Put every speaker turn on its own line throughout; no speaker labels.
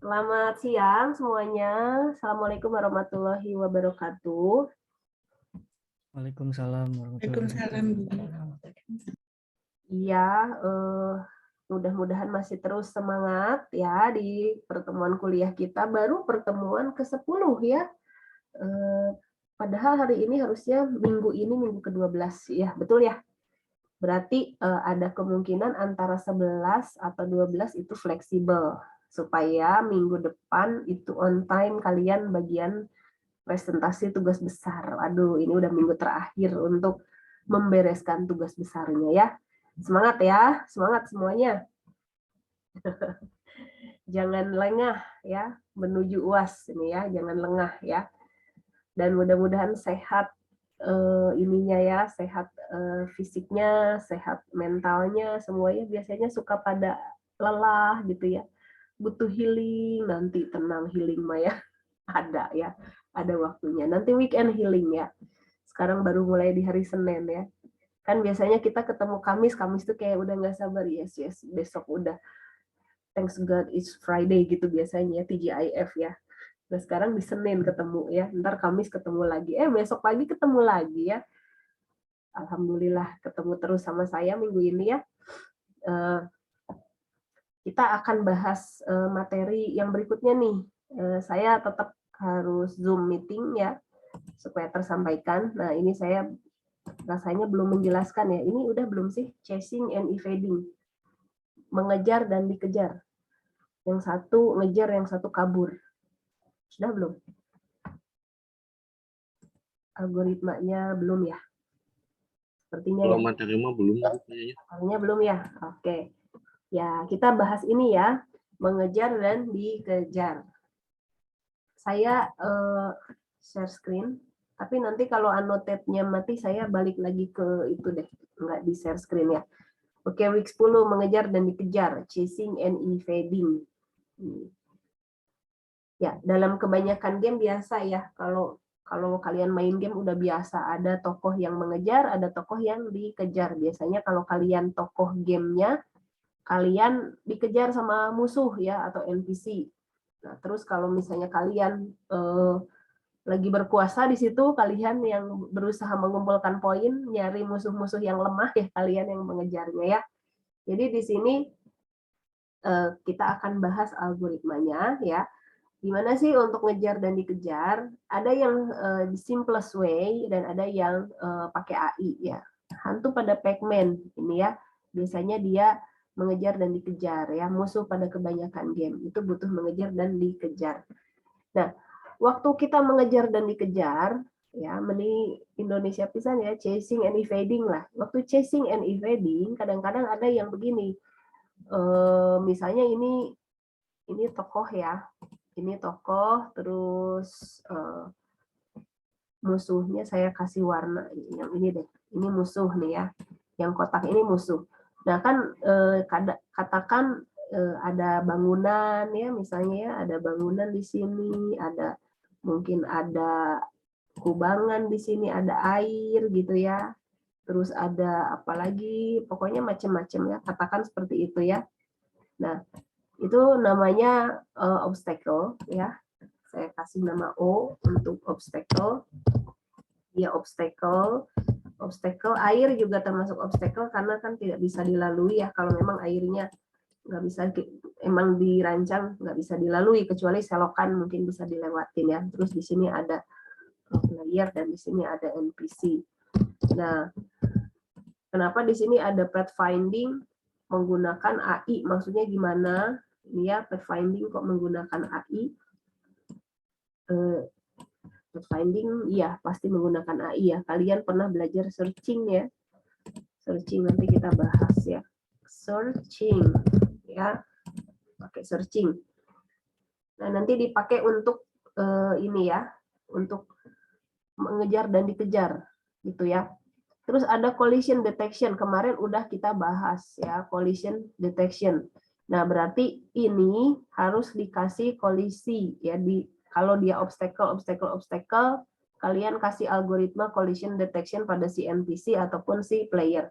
Selamat siang semuanya. Assalamualaikum warahmatullahi wabarakatuh.
Waalaikumsalam warahmatullahi
Waalaikumsalam, Bu.
wabarakatuh.
Iya, mudah-mudahan masih terus semangat ya di pertemuan kuliah kita. Baru pertemuan ke-10 ya. Padahal hari ini harusnya minggu ini minggu ke-12 ya, betul ya? Berarti ada kemungkinan antara 11 atau 12 itu fleksibel supaya minggu depan itu on time kalian bagian presentasi tugas besar. Aduh, ini udah minggu terakhir untuk membereskan tugas besarnya ya. Semangat ya, semangat semuanya. Jangan lengah ya menuju UAS ini ya, jangan lengah ya. Dan mudah-mudahan sehat ininya ya, sehat fisiknya, sehat mentalnya, semuanya biasanya suka pada lelah gitu ya. Butuh healing, nanti tenang healing mah ya. Ada ya, ada waktunya. Nanti weekend healing ya. Sekarang baru mulai di hari Senin ya. Kan biasanya kita ketemu Kamis tuh kayak udah nggak sabar, yes, besok udah. Thanks God it's Friday gitu biasanya, TGIF ya. Nah sekarang di Senin ketemu ya, ntar Kamis ketemu lagi, besok pagi ketemu lagi ya. Alhamdulillah ketemu terus sama saya minggu ini ya. Kita akan bahas materi yang berikutnya nih. Saya tetap harus Zoom meeting ya, supaya tersampaikan. Nah ini saya rasanya belum menjelaskan ya. Ini udah belum sih? Chasing and evading. Mengejar dan dikejar. Yang satu ngejar, yang satu kabur. Sudah belum? Algoritmanya belum ya? Sepertinya
Kalau
ya.
materi mah belum kayaknya.
Materinya belum ya? Oke. Ya, kita bahas ini ya. Mengejar dan dikejar. Saya share screen. Tapi nanti kalau annotate-nya mati, saya balik lagi ke itu deh. Nggak di share screen ya. Oke, week 10 mengejar dan dikejar, chasing and evading. Ya, dalam kebanyakan game biasa ya, kalau kalian main game udah biasa ada tokoh yang mengejar, ada tokoh yang dikejar. Biasanya kalau kalian tokoh gamenya, kalian dikejar sama musuh ya atau NPC. Nah, terus kalau misalnya kalian lagi berkuasa di situ, kalian yang berusaha mengumpulkan poin, nyari musuh-musuh yang lemah ya, kalian yang mengejarnya ya. Jadi di sini kita akan bahas algoritmanya ya. Gimana sih untuk ngejar dan dikejar? Ada yang the simplest way dan ada yang pakai AI ya. Hantu pada Pac-Man ini ya. Biasanya dia mengejar dan dikejar ya. Musuh pada kebanyakan game itu butuh mengejar dan dikejar. Nah, waktu kita mengejar dan dikejar ya, meni Indonesia pisan ya, chasing and evading lah. Waktu chasing and evading kadang-kadang ada yang begini. Misalnya ini tokoh ya. Ini tokoh, terus musuhnya saya kasih warna yang ini deh. Ini musuh nih ya. Yang kotak ini musuh. Nah kan katakan ada bangunan ya, misalnya ya, ada bangunan di sini, ada mungkin ada kubangan di sini, ada air gitu ya. Terus ada apa lagi? Pokoknya macam-macam ya. Katakan seperti itu ya. Nah, itu namanya obstacle ya. Saya kasih nama O untuk obstacle. Ya, obstacle. Obstacle air juga termasuk obstacle karena kan tidak bisa dilalui ya kalau memang airnya nggak bisa, emang dirancang nggak bisa dilalui kecuali selokan mungkin bisa dilewatin ya. Terus di sini ada player dan di sini ada NPC. Nah, kenapa di sini ada pathfinding menggunakan AI? Maksudnya gimana? Ini ya, pathfinding kok menggunakan AI? Pathfinding, ya pasti menggunakan AI ya. Kalian pernah belajar searching ya? Searching nanti kita bahas ya. Searching ya, pakai searching. Nah nanti dipakai untuk ini ya, untuk mengejar dan dikejar gitu ya. Terus ada collision detection, kemarin udah kita bahas ya, collision detection. Nah, berarti ini harus dikasih kolisi ya, kalau dia obstacle, kalian kasih algoritma collision detection pada si NPC ataupun si player.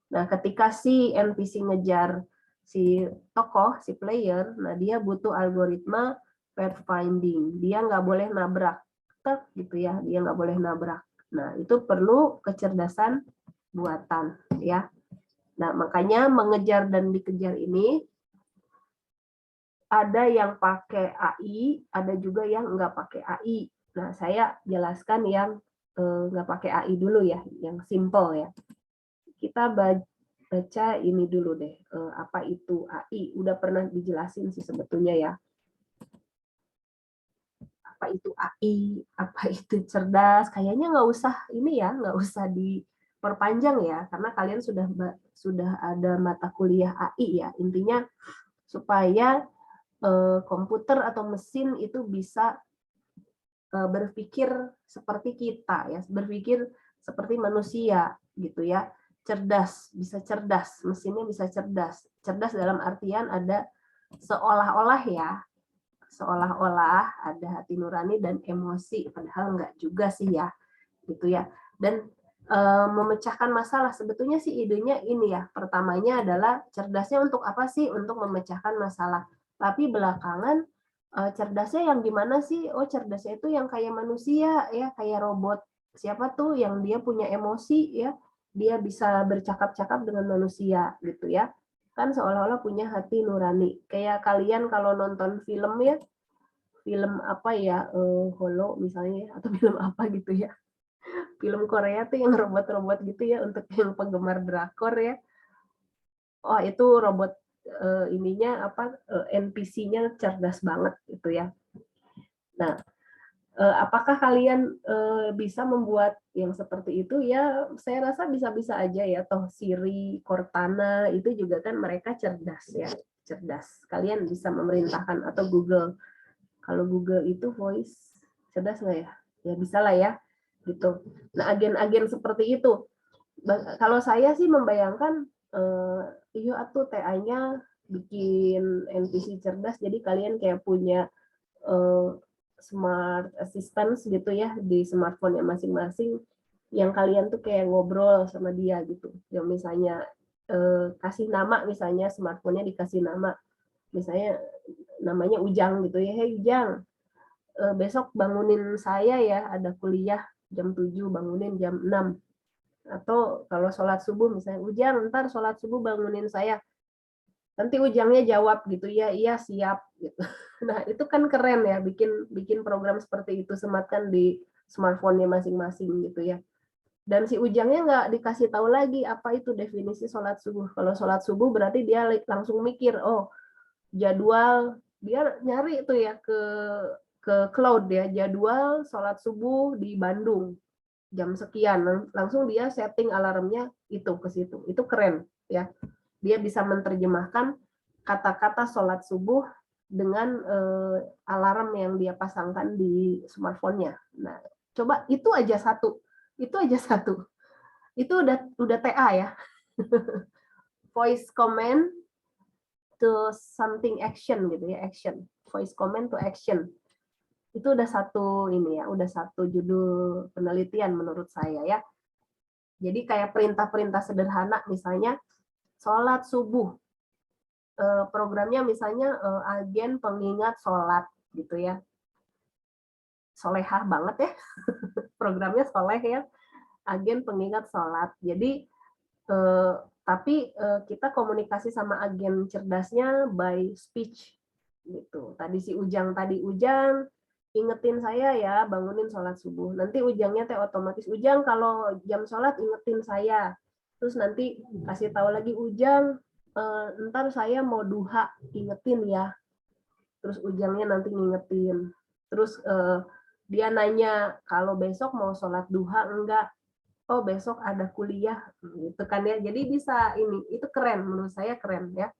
Nah, ketika si NPC ngejar si tokoh, si player, nah dia butuh algoritma pathfinding. Dia nggak boleh nabrak, gitu ya. Dia nggak boleh nabrak. Nah, itu perlu kecerdasan buatan, ya. Nah, makanya mengejar dan dikejar ini ada yang pakai AI, ada juga yang nggak pakai AI. Nah, saya jelaskan yang nggak pakai AI dulu ya, yang simple ya. Kita baca ini dulu deh, apa itu AI. Udah pernah dijelasin sih sebetulnya ya. Apa itu AI, apa itu cerdas, kayaknya nggak usah ini ya, nggak usah diperpanjang ya, karena kalian sudah ada mata kuliah AI ya. Intinya supaya komputer atau mesin itu bisa berpikir seperti kita ya, berpikir seperti manusia gitu ya, cerdas, bisa cerdas, mesinnya bisa cerdas. Cerdas dalam artian ada seolah-olah ya, seolah-olah ada hati nurani dan emosi, padahal enggak juga sih ya, gitu ya. Dan memecahkan masalah, sebetulnya sih idenya ini ya, pertamanya adalah cerdasnya untuk apa sih? Untuk memecahkan masalah. Tapi belakangan cerdasnya yang gimana sih? Oh, cerdasnya itu yang kayak manusia ya, kayak robot. Siapa tuh yang dia punya emosi ya, dia bisa bercakap-cakap dengan manusia gitu ya. Kan seolah-olah punya hati nurani. Kayak kalian kalau nonton film ya, film apa ya, Holo misalnya atau film apa gitu ya. Film Korea tuh yang robot-robot gitu ya, untuk yang penggemar drakor ya. Oh, itu robot ininya apa, NPC-nya cerdas banget gitu ya. Nah, apakah kalian bisa membuat yang seperti itu? Ya, saya rasa bisa-bisa aja ya. Toh Siri, Cortana itu juga kan mereka cerdas ya, cerdas. Kalian bisa memerintahkan atau Google. Kalau Google itu voice cerdas nggak ya? Ya bisa lah ya, gitu. Nah, agen-agen seperti itu. Kalau saya sih membayangkan, iya atuh TA-nya bikin NPC cerdas, jadi kalian kayak punya smart assistant gitu ya di smartphone-nya masing-masing, yang kalian tuh kayak ngobrol sama dia gitu. Yang misalnya kasih nama, misalnya smartphone-nya dikasih nama, misalnya namanya Ujang gitu ya, hey Ujang, besok bangunin saya ya, ada kuliah jam 7, bangunin jam 6. Atau kalau sholat subuh misalnya, Ujang ntar sholat subuh bangunin saya, nanti Ujangnya jawab gitu ya, iya siap gitu. Nah itu kan keren ya, bikin bikin program seperti itu, sematkan di smartphone-nya masing-masing gitu ya. Dan si Ujangnya nggak dikasih tahu lagi apa itu definisi sholat subuh. Kalau sholat subuh berarti dia langsung mikir, oh jadwal, dia nyari itu ya ke cloud ya, jadwal sholat subuh di Bandung jam sekian, langsung dia setting alarmnya itu ke situ. Itu keren ya. Dia bisa menerjemahkan kata-kata sholat subuh dengan alarm yang dia pasangkan di smartphone-nya. Nah, coba itu aja satu. Itu aja satu. Itu udah TA ya. Voice command to something action gitu ya, action. Voice command to action. Itu udah satu ini ya, udah satu judul penelitian menurut saya ya. Jadi kayak perintah-perintah sederhana, misalnya sholat subuh, programnya misalnya agen pengingat sholat gitu ya, solehah banget ya, programnya soleh ya, agen pengingat sholat. Jadi tapi kita komunikasi sama agen cerdasnya by speech gitu. Tadi si Ujang ingetin saya ya, bangunin sholat subuh. Nanti Ujangnya teh otomatis, Ujang kalau jam sholat ingetin saya. Terus nanti kasih tahu lagi, Ujang ntar saya mau duha, ingetin ya. Terus Ujangnya nanti ngingetin. Terus dia nanya, kalau besok mau sholat duha enggak? Oh besok ada kuliah gitu kan ya, jadi bisa ini, itu keren, menurut saya keren ya.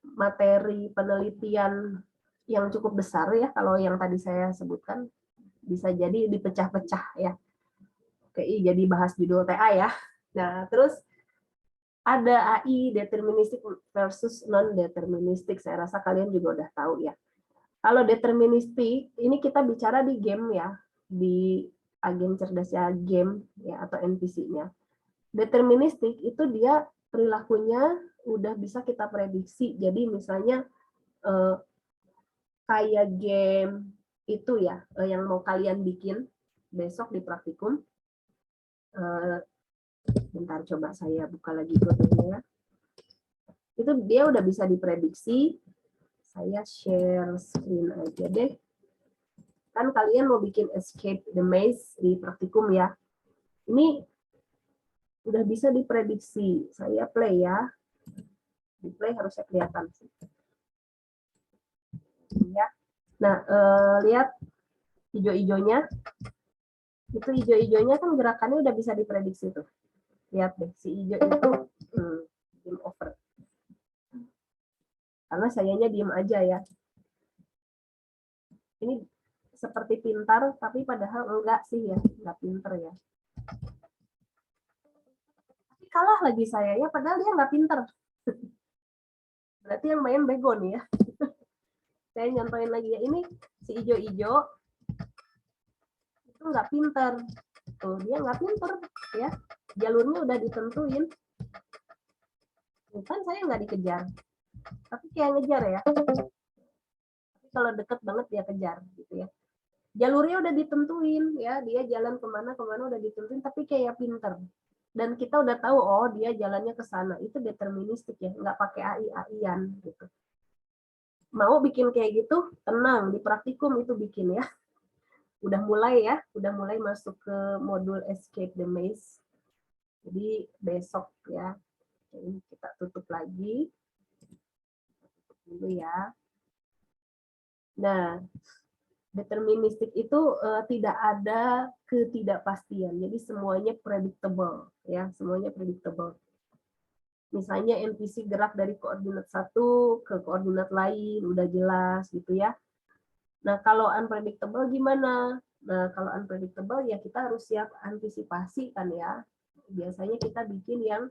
Materi penelitian yang cukup besar ya, kalau yang tadi saya sebutkan bisa jadi dipecah-pecah ya. Oke, jadi bahas judul TA ya. Nah terus ada AI deterministik versus non deterministik, saya rasa kalian juga udah tahu ya. Kalau deterministik ini kita bicara di game ya, di agen cerdasnya game ya, atau NPC-nya. Deterministik itu dia perilakunya udah bisa kita prediksi. Jadi misalnya kayak game itu ya, yang mau kalian bikin besok di praktikum. Bentar, coba saya buka lagi kodenya. Itu dia udah bisa diprediksi. Saya share screen aja deh. Kan kalian mau bikin escape the maze di praktikum ya. Ini udah bisa diprediksi. Saya play ya. Di play harusnya kelihatan sih. Ya. Nah, lihat hijau-hijaunya. Itu hijau-hijaunya kan gerakannya udah bisa diprediksi tuh. Lihat deh, si hijau itu game over. Karena sayanya diem aja ya. Ini seperti pintar, tapi padahal enggak sih ya, enggak pinter ya. Tapi kalah lagi saya ya, padahal dia enggak pinter. Berarti yang main bego nih ya. Saya nyontohin lagi ya, ini si hijau-hijau itu enggak pinter. Tuh, dia enggak pinter ya. Jalurnya udah ditentuin. Bukan saya enggak dikejar. Tapi kayak ngejar ya. Tapi kalau deket banget dia kejar gitu ya. Jalurnya udah ditentuin ya, dia jalan kemana udah ditentuin, tapi kayak pinter. Dan kita udah tahu, oh dia jalannya ke sana. Itu deterministik ya, nggak pakai AI-AI-an gitu. Mau bikin kayak gitu, tenang, di praktikum itu bikin ya. Udah mulai masuk ke modul Escape the Maze. Jadi besok ya. Ini kita tutup lagi. Tutup dulu ya. Nah, deterministik itu tidak ada ketidakpastian. Jadi semuanya predictable ya, semuanya predictable. Misalnya NPC gerak dari koordinat satu ke koordinat lain udah jelas gitu ya. Nah, kalau unpredictable gimana? Nah, kalau unpredictable ya kita harus siap antisipasi kan ya. Biasanya kita bikin yang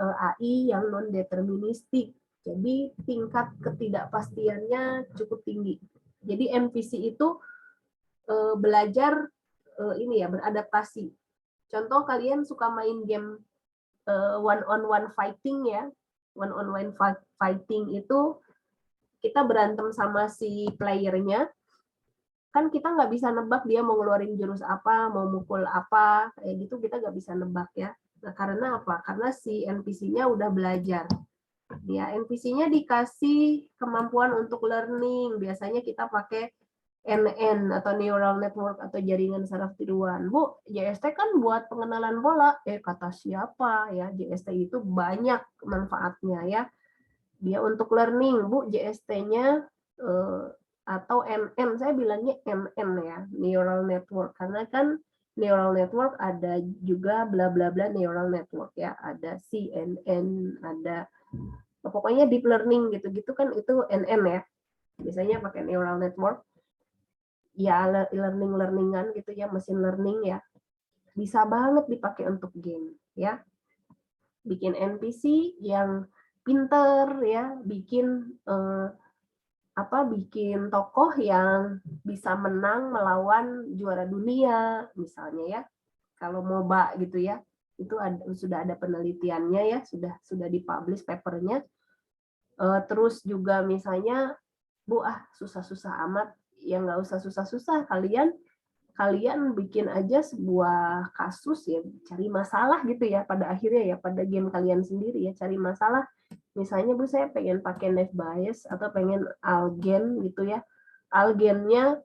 AI yang non deterministik. Jadi tingkat ketidakpastiannya cukup tinggi. Jadi NPC itu belajar ini ya, beradaptasi. Contoh kalian suka main game one on one fighting ya. One on one fighting itu kita berantem sama si playernya, kan kita nggak bisa nebak dia mau ngeluarin jurus apa, mau mukul apa, kayak gitu kita nggak bisa nebak ya. Nah, karena apa? Karena si NPC-nya udah belajar. Ya, NPC-nya dikasih kemampuan untuk learning. Biasanya kita pakai NN atau neural network atau jaringan saraf tiruan. Bu, JST kan buat pengenalan bola. Kata siapa ya? JST itu banyak manfaatnya ya. Dia untuk learning, Bu, JST-nya atau NN, saya bilangnya NN ya, neural network. Karena kan neural network ada juga bla bla bla neural network ya. Ada CNN, ada pokoknya deep learning gitu-gitu kan itu NN ya. Biasanya pakai neural network. Ya learningan gitu ya, machine learning ya, bisa banget dipakai untuk game ya. Bikin NPC yang pinter ya, bikin bikin tokoh yang bisa menang melawan juara dunia misalnya ya. Kalau MOBA gitu ya, itu sudah ada penelitiannya ya, sudah dipublish papernya. Terus juga misalnya, Bu, susah-susah amat, ya nggak usah susah-susah, kalian bikin aja sebuah kasus ya, cari masalah gitu ya pada akhirnya ya, pada game kalian sendiri ya, cari masalah. Misalnya, Bu, saya pengen pakai naive Bayes atau pengen algen gitu ya. Algennya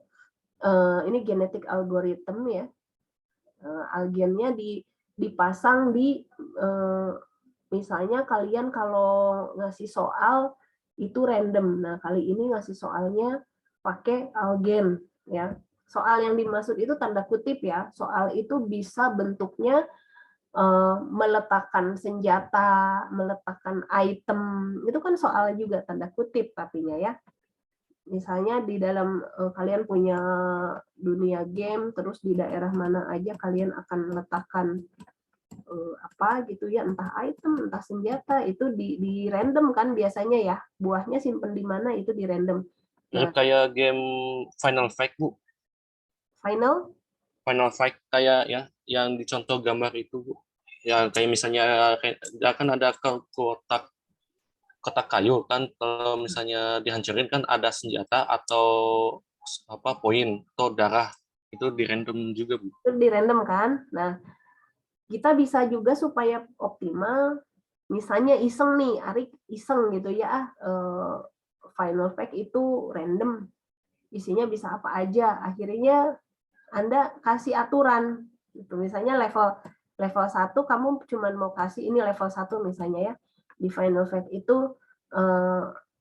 ini genetik algorithm ya. Algennya dipasang di misalnya kalian kalau ngasih soal itu random. Nah, kali ini ngasih soalnya pakai algen ya. Soal yang dimaksud itu tanda kutip ya. Soal itu bisa bentuknya meletakkan senjata, meletakkan item. Itu kan soal juga tanda kutip tapinya ya. Misalnya di dalam kalian punya dunia game, terus di daerah mana aja kalian akan meletakkan apa gitu ya, entah item, entah senjata, itu di random kan biasanya ya, buahnya simpen di mana itu di random.
Nah, kayak game Final Fight, Bu. Final Fight kayak ya yang dicontoh gambar itu, Bu. Ya kayak misalnya kan ada kotak kotak kayu kan, kalau misalnya dihancurin kan ada senjata atau apa poin atau darah, itu di random juga Bu.
Itu di random kan. Nah, kita bisa juga supaya optimal, misalnya iseng nih, Arik iseng gitu ya, final fact itu random, isinya bisa apa aja. Akhirnya Anda kasih aturan gitu. Misalnya level 1 kamu cuma mau kasih ini level 1 misalnya ya. Di final fact itu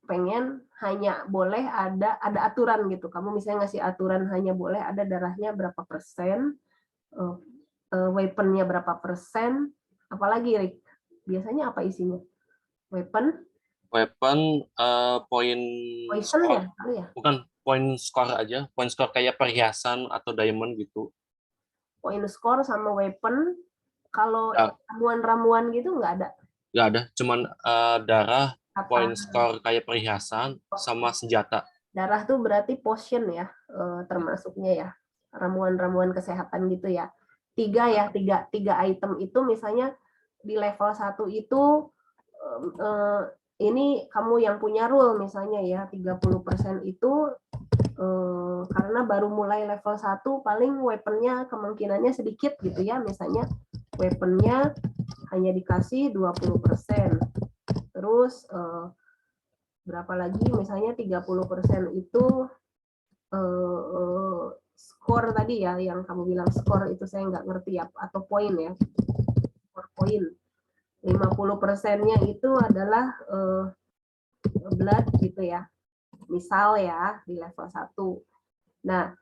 pengen hanya boleh ada aturan gitu. Kamu misalnya ngasih aturan hanya boleh ada darahnya berapa persen, weaponnya berapa persen, apalagi Rick? Biasanya apa isinya? Weapon,
Poin
poison ya,
skor,
kali ya.
bukan poin skor aja, poin skor kayak perhiasan atau diamond gitu.
Point score sama weapon. Kalau
Ya,
ramuan-ramuan gitu nggak ada.
nggak ada, cuman darah, poin
Kata
skor kayak perhiasan sama senjata.
darah tuh berarti potion ya, termasuknya ya, ramuan-ramuan kesehatan gitu ya. Tiga item itu misalnya di level 1 itu ini kamu yang punya rule misalnya ya, 30% itu karena baru mulai level 1 paling weaponnya kemungkinannya sedikit gitu ya, misalnya weaponnya hanya dikasih 20%. Terus berapa lagi, misalnya 30% itu skor tadi ya, yang kamu bilang skor itu saya nggak ngerti ya, atau poin ya, skor poin. 50%-nya itu adalah blood gitu ya, misal ya di level 1. Nah,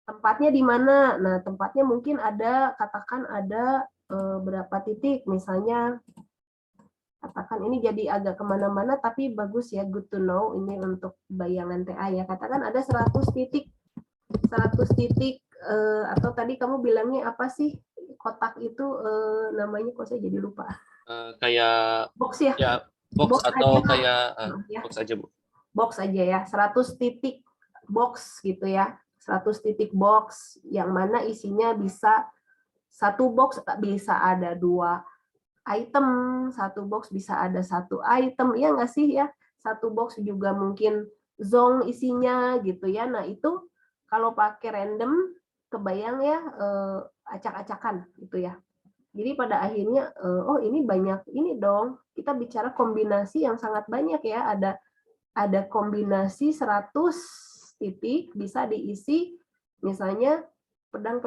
tempatnya di mana? Nah, tempatnya mungkin ada, katakan ada berapa titik, misalnya katakan ini jadi agak kemana-mana, tapi bagus ya, good to know, ini untuk bayangan TA ya, katakan ada 100 titik, atau tadi kamu bilangnya apa sih, kotak itu namanya, kok saya jadi lupa.
Kayak
Box ya?
ya box atau
aja,
kayak
ya.
box aja Bu.
Box aja ya, 100 titik box gitu ya, 100 titik box, yang mana isinya bisa, satu box bisa ada 2 item, satu box bisa ada 1 item, ya nggak sih ya? Satu box juga mungkin zong isinya gitu ya. Nah itu kalau pakai random, kebayang ya, acak-acakan gitu ya. Jadi pada akhirnya, oh ini banyak ini dong. Kita bicara kombinasi yang sangat banyak ya. Ada kombinasi 100 titik bisa diisi, misalnya pedang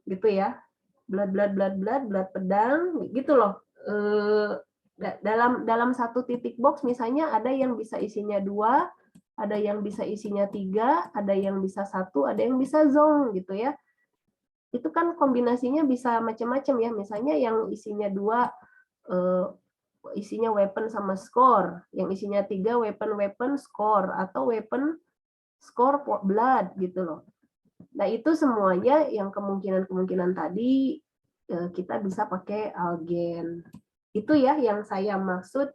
gitu ya, blood pedang gitu loh. Dalam satu titik box misalnya ada yang bisa isinya 2, ada yang bisa isinya 3, ada yang bisa 1, ada yang bisa zong gitu ya. Itu kan kombinasinya bisa macam-macam ya, misalnya yang isinya 2 isinya weapon sama score, yang isinya 3 weapon score, atau weapon score blood gitu loh. Nah, itu semuanya yang kemungkinan tadi kita bisa pakai algen. Itu ya yang saya maksud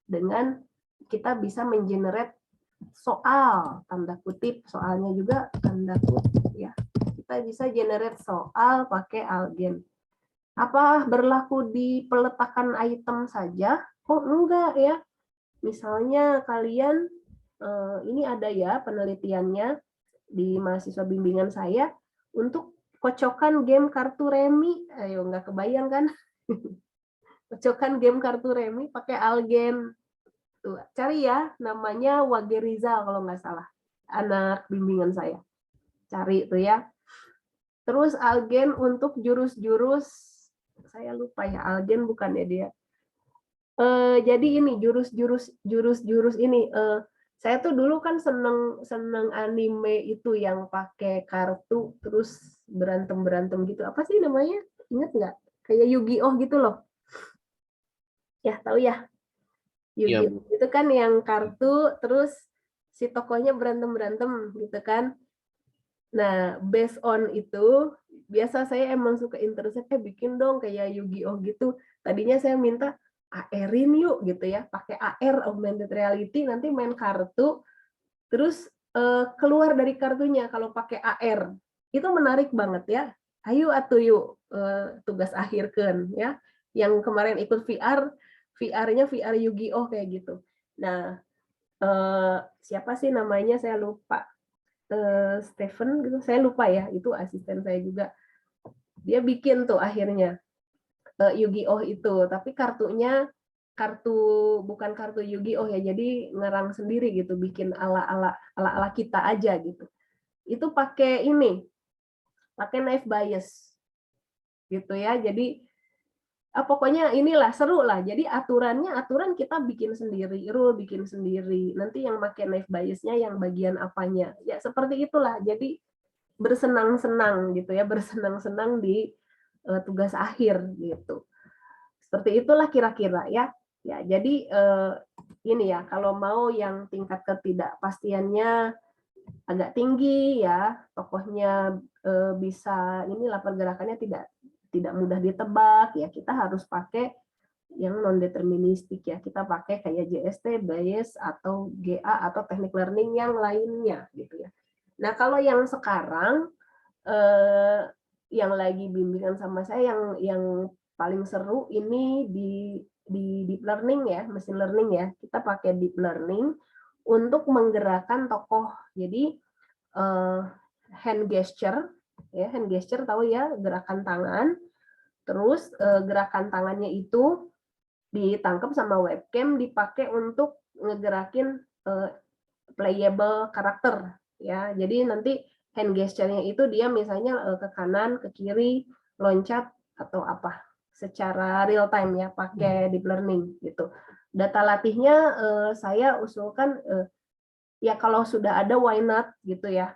dengan kita bisa mengenerate soal, tanda kutip, soalnya juga tanda kutip ya. Kita bisa generate soal pakai algen. Apa berlaku di peletakan item saja? Oh, enggak ya. Misalnya kalian, ini ada ya penelitiannya di mahasiswa bimbingan saya, untuk kocokan game kartu remi. Ayo, nggak kebayang kan? Kocokan game kartu remi pakai algen. Tuh, cari ya, namanya Wage Rizal kalau nggak salah. Anak bimbingan saya. Cari tuh ya. Terus algen untuk jurus-jurus, saya lupa ya, algen bukan ya dia. Jadi ini jurus-jurus ini, saya tuh dulu kan seneng anime itu yang pakai kartu terus berantem gitu. Apa sih namanya? Ingat nggak? Kayak Yu-Gi-Oh gitu loh. Ya, tahu ya?
Iya
Yu-Gi-Oh
Bu.
itu kan yang kartu terus si tokohnya berantem gitu kan. Nah, based on itu, biasa saya emang suka interest, bikin dong kayak Yu-Gi-Oh gitu. Tadinya saya minta AR-in yuk gitu ya, pakai AR, augmented reality, nanti main kartu, terus keluar dari kartunya kalau pakai AR. Itu menarik banget ya. Ayo atuh yuk tugas akhir kan ya. Yang kemarin ikut VR, VR-nya VR Yu-Gi-Oh kayak gitu. Nah, siapa sih namanya saya lupa. Stephen gitu, saya lupa ya, itu asisten saya juga. Dia bikin tuh akhirnya Yu-Gi-Oh itu, tapi bukan kartu Yu-Gi-Oh ya, jadi ngerang sendiri gitu, bikin ala-ala kita aja gitu. Itu pakai knife bias gitu ya. Jadi pokoknya inilah seru lah. Jadi aturan kita bikin sendiri, rule bikin sendiri. Nanti yang pakai knife biasnya yang bagian apanya. Ya seperti itulah. Jadi bersenang-senang gitu ya, bersenang-senang di tugas akhir gitu. Seperti itulah kira-kira ya. Ya, jadi ini ya, kalau mau yang tingkat ketidakpastiannya agak tinggi ya, tokohnya bisa inilah pergerakannya tidak mudah ditebak ya, kita harus pakai yang non deterministik ya. Kita pakai kayak JST, Bayes atau GA atau teknik learning yang lainnya gitu ya. Nah, kalau yang sekarang yang lagi bimbingan sama saya yang paling seru ini di deep learning ya, machine learning ya. Kita pakai deep learning untuk menggerakkan tokoh. Jadi hand gesture ya, hand gesture tahu ya, gerakan tangan. Terus gerakan tangannya itu ditangkap sama webcam, dipakai untuk ngegerakin playable karakter ya. Jadi nanti hand gesture-nya itu dia misalnya ke kanan, ke kiri, loncat atau apa secara real time ya, pakai deep learning gitu. Data latihnya saya usulkan ya kalau sudah ada why not gitu ya.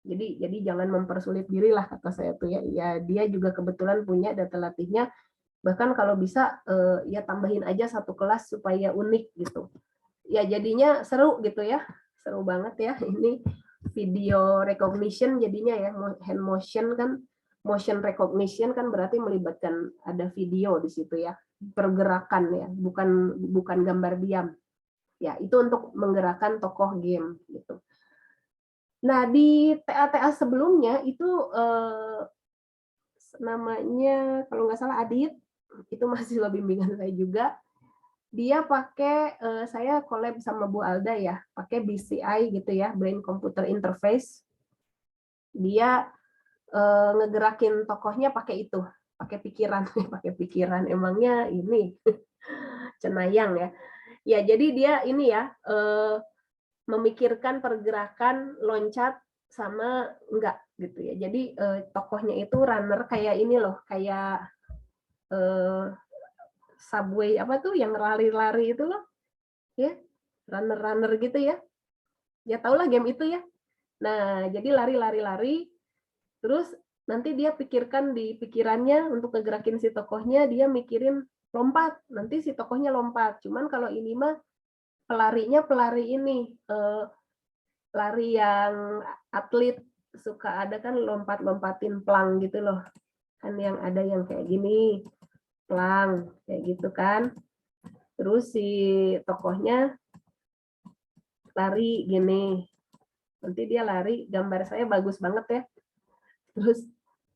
Jadi jangan mempersulit diri lah kata saya tuh ya. Ya dia juga kebetulan punya data latihnya. Bahkan kalau bisa ya tambahin aja satu kelas supaya unik gitu. Ya jadinya seru gitu ya. Seru banget ya ini video recognition jadinya ya, hand motion kan, motion recognition kan berarti melibatkan ada video di situ ya, pergerakan ya, bukan gambar diam. Ya, itu untuk menggerakkan tokoh game gitu. Nah, di TA-TA sebelumnya itu namanya kalau nggak salah Adit, itu masih bimbingan saya juga. Dia pakai saya collab sama Bu Alda ya, pakai BCI gitu ya, Brain Computer Interface. Dia ngegerakin tokohnya pakai itu, pakai pikiran, pakai pikiran. Emangnya ini cenayang ya. Ya, jadi dia ini ya memikirkan pergerakan loncat sama enggak gitu ya. Jadi tokohnya itu runner kayak ini loh, kayak subway apa tuh yang lari-lari itu loh, ya runner-runner gitu ya. Ya tau lah game itu ya. Nah, jadi lari-lari-lari, terus nanti dia pikirkan di pikirannya untuk ngegerakin si tokohnya, dia mikirin lompat, nanti si tokohnya lompat. Cuman kalau ini mah pelarinya pelari ini, lari yang atlet, suka ada kan lompat-lompatin plang gitu loh. Kan yang ada yang kayak gini, plang, kayak gitu kan. Terus si tokohnya lari gini, nanti dia lari, gambar saya bagus banget ya. Terus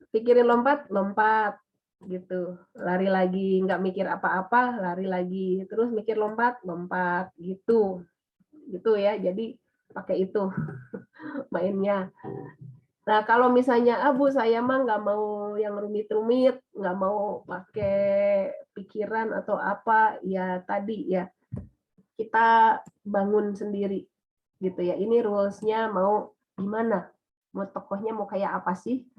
pikirin lompat, lompat gitu. Lari lagi, nggak mikir apa-apa, lari lagi. Terus mikir lompat, lompat gitu. Gitu ya, jadi pakai itu mainnya. Nah, kalau misalnya, Bu, saya mah nggak mau yang rumit-rumit, nggak mau pakai pikiran atau apa, ya tadi ya, kita bangun sendiri gitu ya. Ini rules-nya mau gimana? Mau tokohnya mau kayak apa sih?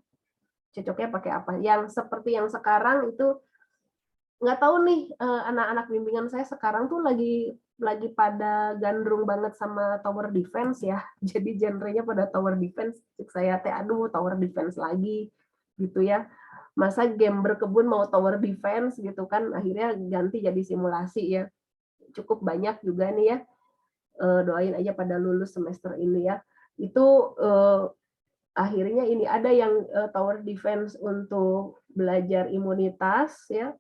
Cocoknya pakai apa? Yang seperti yang sekarang itu nggak tahu nih anak-anak bimbingan saya sekarang tuh lagi pada gandrung banget sama tower defense ya. Jadi genrenya pada tower defense. Saya teh aduh tower defense lagi gitu ya. Masa game berkebun mau tower defense gitu kan, akhirnya ganti jadi simulasi ya. Cukup banyak juga nih ya. Doain aja pada lulus semester ini ya. Itu akhirnya ini ada yang tower defense untuk belajar imunitas ya.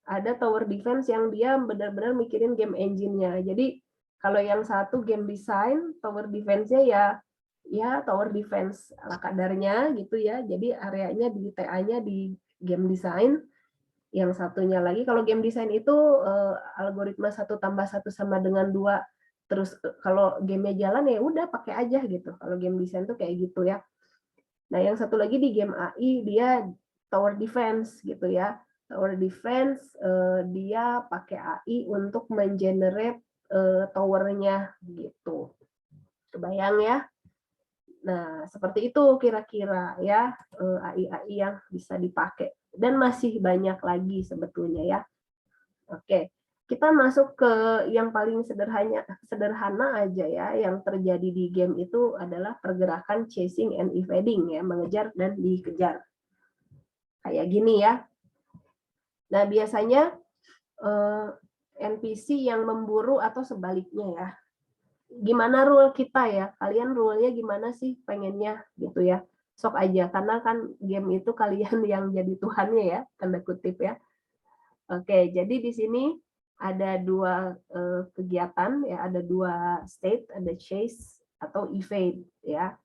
Ada tower defense yang dia benar-benar mikirin game engine-nya. Jadi kalau yang satu game design, tower defense-nya ya tower defense ala kadarnya gitu ya. Jadi areanya di TA-nya di game design. Yang satunya lagi, kalau game design itu algoritma 1+1 sama dengan 2, terus kalau gamenya jalan ya udah pakai aja gitu. Kalau game design tuh kayak gitu ya. Nah, yang satu lagi di game AI dia tower defense gitu ya. Tower defense dia pakai AI untuk mengenerate towernya gitu. Kebayang ya? Nah, seperti itu kira-kira ya AI-AI yang bisa dipakai. Dan masih banyak lagi sebetulnya ya. Oke, kita masuk ke yang paling sederhana aja ya, yang terjadi di game itu adalah pergerakan chasing and evading ya, mengejar dan dikejar. Kayak gini ya. Nah, biasanya NPC yang memburu atau sebaliknya ya. Gimana rule kita ya? Kalian rule-nya gimana sih pengennya gitu ya? Sok aja, karena kan game itu kalian yang jadi tuhannya ya, tanda kutip ya. Oke, jadi di sini ada 2 kegiatan ya, ada 2 state, ada chase atau evade ya.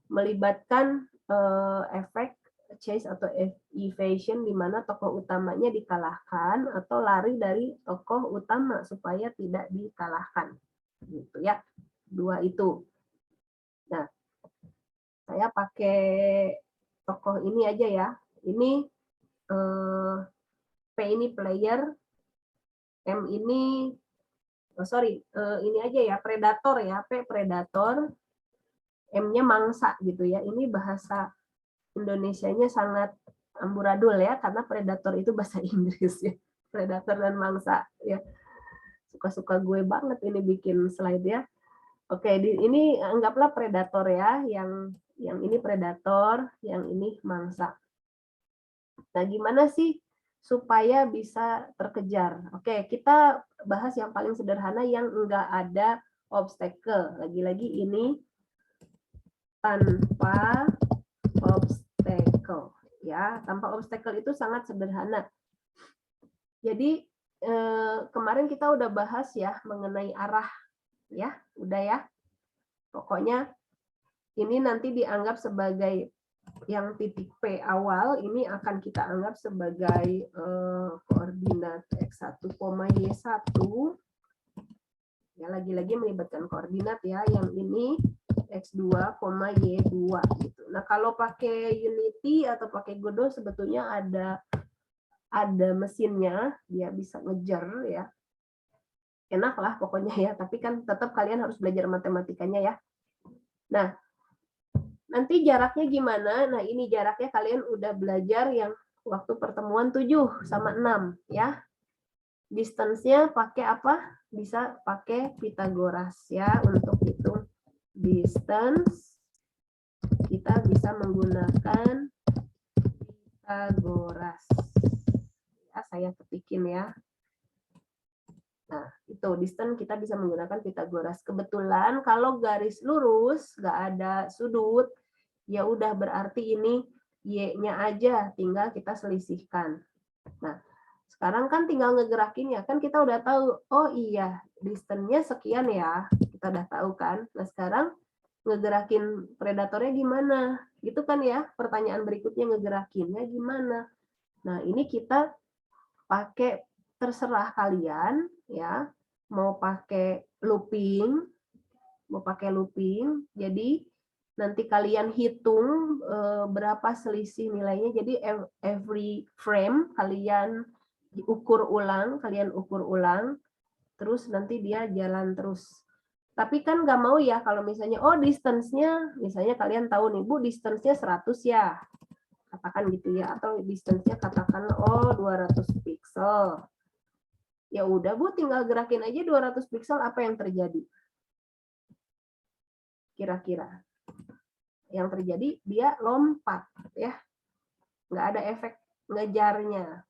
Melibatkan efek chase atau evasion di mana tokoh utamanya dikalahkan atau lari dari tokoh utama supaya tidak dikalahkan. Gitu ya. 2 itu. Nah, saya pakai tokoh ini aja ya. Ini P ini player, M ini ini aja ya, predator ya, P predator, M-nya mangsa gitu ya. Ini bahasa Indonesianya sangat amburadul ya, karena predator itu bahasa Inggris ya. Predator dan mangsa ya. Suka-suka gue banget ini bikin slide ya. Oke, ini anggaplah predator ya, yang ini predator, yang ini mangsa. Nah, gimana sih supaya bisa terkejar? Oke, kita bahas yang paling sederhana yang enggak ada obstacle. Lagi-lagi ini tanpa obstacle. Ya, tanpa obstacle itu sangat sederhana. Jadi kemarin kita udah bahas ya mengenai arah ya, udah ya. Pokoknya ini nanti dianggap sebagai yang titik P awal ini akan kita anggap sebagai koordinat X1, Y1. Ya, lagi-lagi melibatkan koordinat ya. Yang ini X2, Y2 gitu. Nah, kalau pakai Unity atau pakai Godot sebetulnya ada mesinnya, dia bisa ngejar ya. Enak lah pokoknya ya, tapi kan tetap kalian harus belajar matematikanya ya. Nah, nanti jaraknya gimana? Nah, ini jaraknya kalian udah belajar yang waktu pertemuan 7 sama 6 ya. Distance-nya pakai apa? Bisa pakai Pythagoras ya untuk hitung distance. Kita bisa menggunakan Pythagoras. Ya, saya ketikin ya. Nah, itu distance kita bisa menggunakan Pythagoras. Kebetulan kalau garis lurus, nggak ada sudut, ya udah berarti ini Y-nya aja, tinggal kita selisihkan. Nah, sekarang kan tinggal ngegerakin ya, kan kita udah tahu, oh iya, distance-nya sekian ya, kita udah tahu kan. Nah, sekarang ngegerakin predatornya gimana? Gitu kan ya, pertanyaan berikutnya ngegerakinnya gimana? Nah, ini kita pakai terserah kalian ya, mau pakai looping, jadi nanti kalian hitung berapa selisih nilainya, jadi every frame kalian ukur ulang, terus nanti dia jalan terus. Tapi kan nggak mau ya kalau misalnya, oh distance-nya, misalnya kalian tahu nih, Bu, distance-nya 100 ya, katakan gitu ya, atau distance-nya katakan, oh 200 pixel. Ya udah Bu, tinggal gerakin aja 200 pixel, apa yang terjadi? Kira-kira. Yang terjadi dia lompat ya. Nggak ada efek ngejarnya.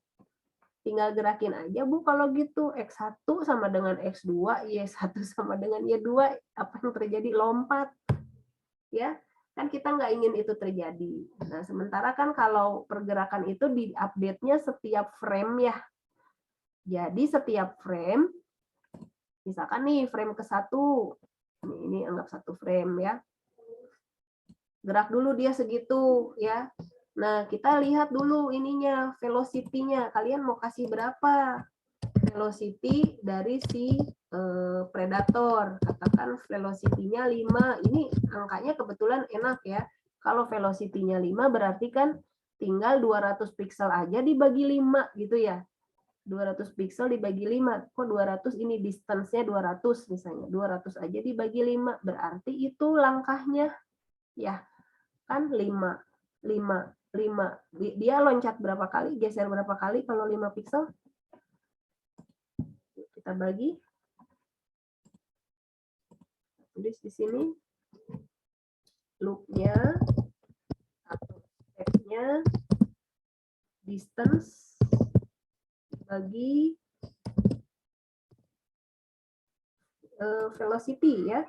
Tinggal gerakin aja Bu kalau gitu. X1 sama dengan X2, Y1 sama dengan Y2, apa yang terjadi? Lompat. Ya, kan kita nggak ingin itu terjadi. Nah, sementara kan kalau pergerakan itu di-update-nya setiap frame ya. Jadi setiap frame, misalkan nih frame ke-1, ini anggap 1 frame ya. Gerak dulu dia segitu ya. Nah, kita lihat dulu ininya, velocity-nya. Kalian mau kasih berapa? Velocity dari si predator. Katakan velocity-nya 5. Ini angkanya kebetulan enak ya. Kalau velocity-nya 5 berarti kan tinggal 200 pixel aja dibagi 5 gitu ya. 200 pixel dibagi 5. Kok 200 ini distance-nya 200 misalnya. 200 aja dibagi 5. Berarti itu langkahnya. Ya, kan 5. 5. Dia loncat berapa kali? Geser berapa kali kalau 5 pixel? Kita bagi. Tulis di sini loop-nya atau step-nya distance bagi velocity ya.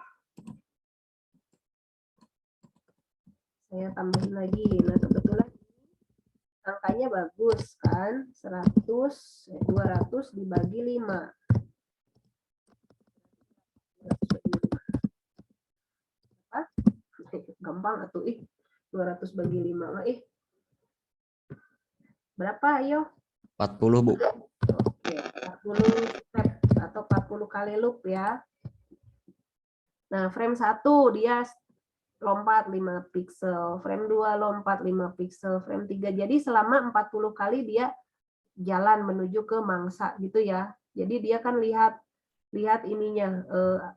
Saya tambahin lagi. Nah, kebetulan angkanya bagus kan. 200 dibagi 5. Gampang atuh 200 bagi 5 mah berapa ayo?
40, Bu.
Oke, 40 step atau 40 kali loop ya. Nah, frame 1 dia lompat 5 pixel, frame 2 lompat 5 pixel, frame 3. Jadi selama 40 kali dia jalan menuju ke mangsa gitu ya. Jadi dia kan lihat ininya.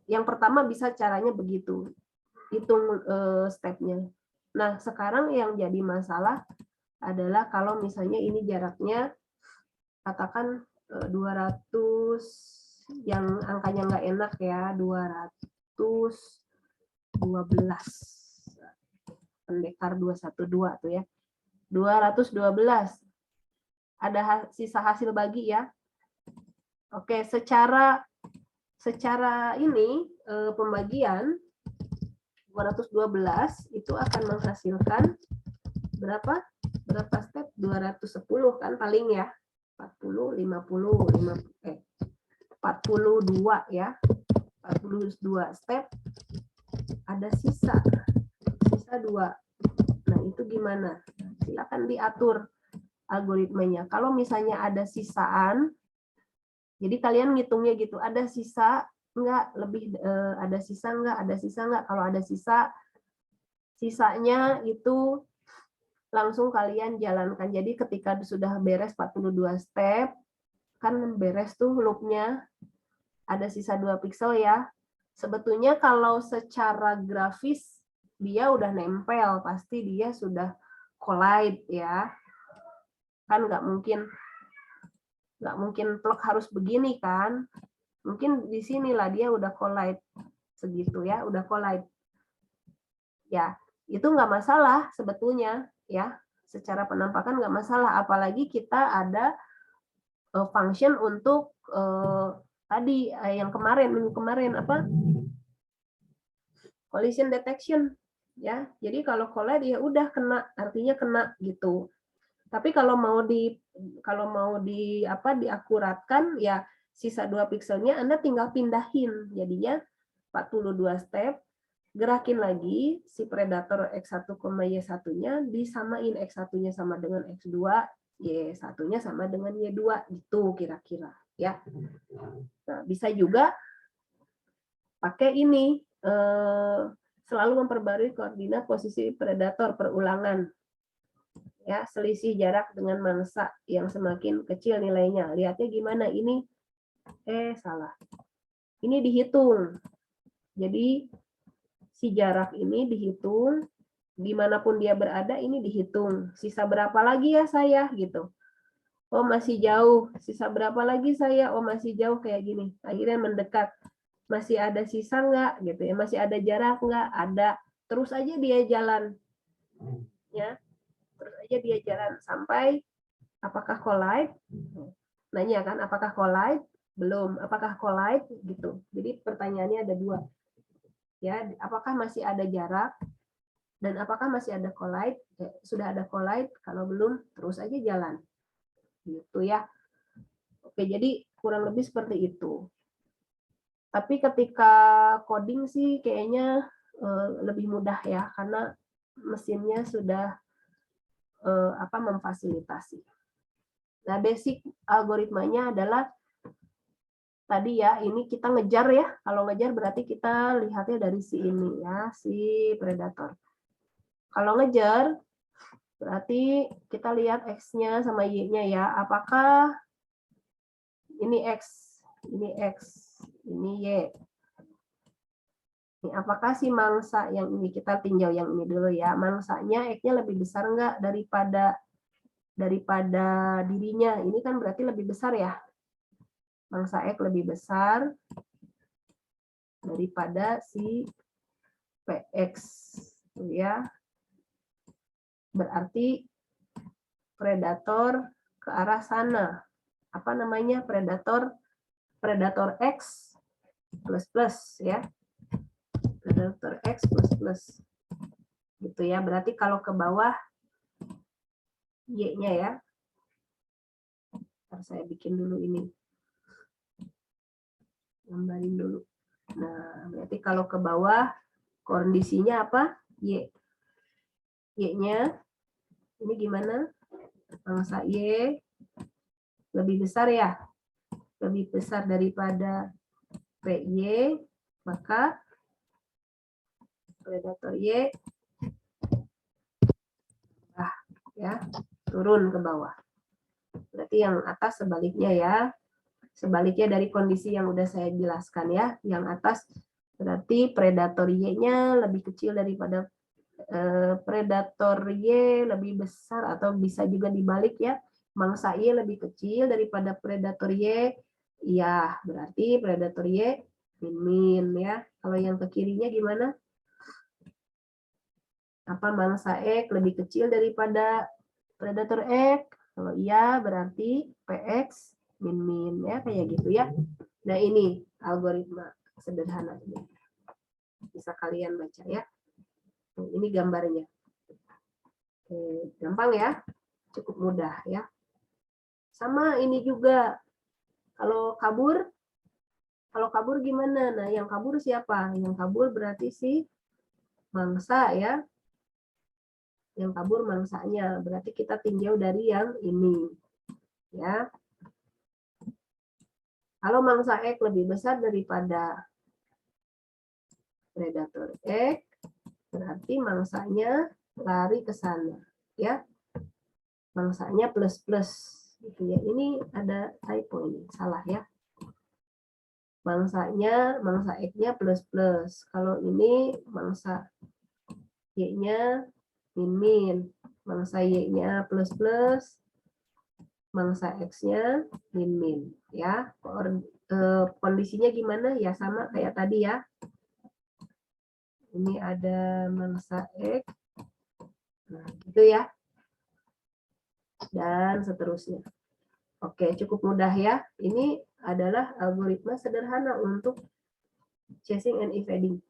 Yang pertama bisa caranya begitu. Hitung stepnya. Nah, sekarang yang jadi masalah adalah kalau misalnya ini jaraknya katakan 200, yang angkanya nggak enak ya, 212. Pendekar 212 tuh ya. 212. Ada sisa hasil bagi ya. Oke, secara ini pembagian 212 itu akan menghasilkan berapa step? 210 kan paling ya. 40, 50, 42 ya. 42 step. Ada sisa 2. Nah, itu gimana? Silakan diatur algoritmanya. Kalau misalnya ada sisaan, jadi kalian ngitungnya gitu, ada sisa enggak, lebih ada sisa enggak, ada sisa enggak. Kalau ada sisanya itu langsung kalian jalankan. Jadi ketika sudah beres 42 step, kan beres tuh loop-nya, ada sisa 2 pixel ya. Sebetulnya kalau secara grafis dia udah nempel, pasti dia sudah collide ya. Kan nggak mungkin plug harus begini kan. Mungkin di sinilah dia udah collide segitu ya, udah collide. Ya, itu nggak masalah sebetulnya ya. Secara penampakan nggak masalah, apalagi kita ada function untuk tadi yang minggu kemarin apa? Collision detection ya. Jadi kalau collide ya udah kena, artinya kena gitu. Tapi kalau mau diakuratkan ya sisa 2 pixelnya Anda tinggal pindahin. Jadinya 42 step, gerakin lagi si predator X1, Y1-nya disamain, X1-nya sama dengan X2, Y1-nya sama dengan Y2 gitu kira-kira ya. Nah, bisa juga pakai ini selalu memperbarui koordinat posisi predator perulangan. Ya, selisih jarak dengan mangsa yang semakin kecil nilainya. Lihatnya gimana ini? Salah. Ini dihitung. Jadi si jarak ini dihitung, dimanapun dia berada ini dihitung. Sisa berapa lagi ya saya gitu. Oh masih jauh. Sisa berapa lagi saya? Oh masih jauh kayak gini. Akhirnya mendekat. Masih ada sisa nggak gitu ya? Masih ada jarak nggak? Ada. Terus aja dia jalan. Ya. Terus aja dia jalan sampai apakah collide? Nanya kan, apakah collide? Belum. Apakah collide? Gitu. Jadi pertanyaannya ada 2. Ya, apakah masih ada jarak? Dan apakah masih ada collide? Sudah ada collide? Kalau belum, terus aja jalan. Gitu ya. Oke, jadi kurang lebih seperti itu. Tapi ketika coding sih kayaknya lebih mudah ya, karena mesinnya sudah memfasilitasi. Nah, basic algoritmanya adalah tadi ya, ini kita ngejar ya. Kalau ngejar berarti kita lihatnya dari si ini ya, si predator. Kalau ngejar berarti kita lihat X-nya sama Y-nya ya. Apakah ini X, ini X, ini Y. Ini apakah si mangsa yang ini, kita tinjau yang ini dulu ya. Mangsanya X-nya lebih besar enggak daripada dirinya? Ini kan berarti lebih besar ya. Mangsa X lebih besar daripada si PX ya. Berarti predator ke arah sana. Apa namanya? Predator X plus ya. Predator X plus. Gitu ya. Berarti kalau ke bawah Y-nya ya. Ntar saya bikin dulu ini. Gambarin dulu. Nah, berarti kalau ke bawah kondisinya apa? Y. Y-nya ini gimana? Mangsa Y lebih besar ya? Lebih besar daripada PY, maka predator Y ya, turun ke bawah. Berarti yang atas sebaliknya ya. Sebaliknya dari kondisi yang udah saya jelaskan ya. Yang atas berarti predator Y-nya lebih kecil daripada predator Y lebih besar, atau bisa juga dibalik ya. Mangsa Y lebih kecil daripada predator Y. Ya, berarti predator Y min ya. Kalau yang ke kirinya gimana? Apa mangsa X lebih kecil daripada predator X? Kalau iya berarti PX min ya, kayak gitu ya. Nah, ini algoritma sederhana ini. Bisa kalian baca ya. Ini gambarnya. Oke, gampang ya. Cukup mudah ya. Sama ini juga. Kalau kabur gimana? Nah, yang kabur siapa? Yang kabur berarti si mangsa ya. Yang kabur mangsanya. Berarti kita tinjau dari yang ini. Ya. Kalau mangsa X lebih besar daripada predator X, berarti mangsanya lari ke sana. Ya. Mangsanya plus. Gitu ya. Ini ada typo ini, salah ya. Mangsa X-nya plus. Kalau ini mangsa Y-nya min. Mangsa Y-nya plus, mangsa X-nya min ya. Kondisinya gimana? Ya sama kayak tadi ya. Ini ada mangsa X. Nah, gitu ya. Dan seterusnya. Oke, cukup mudah ya. Ini adalah algoritma sederhana untuk chasing and evading.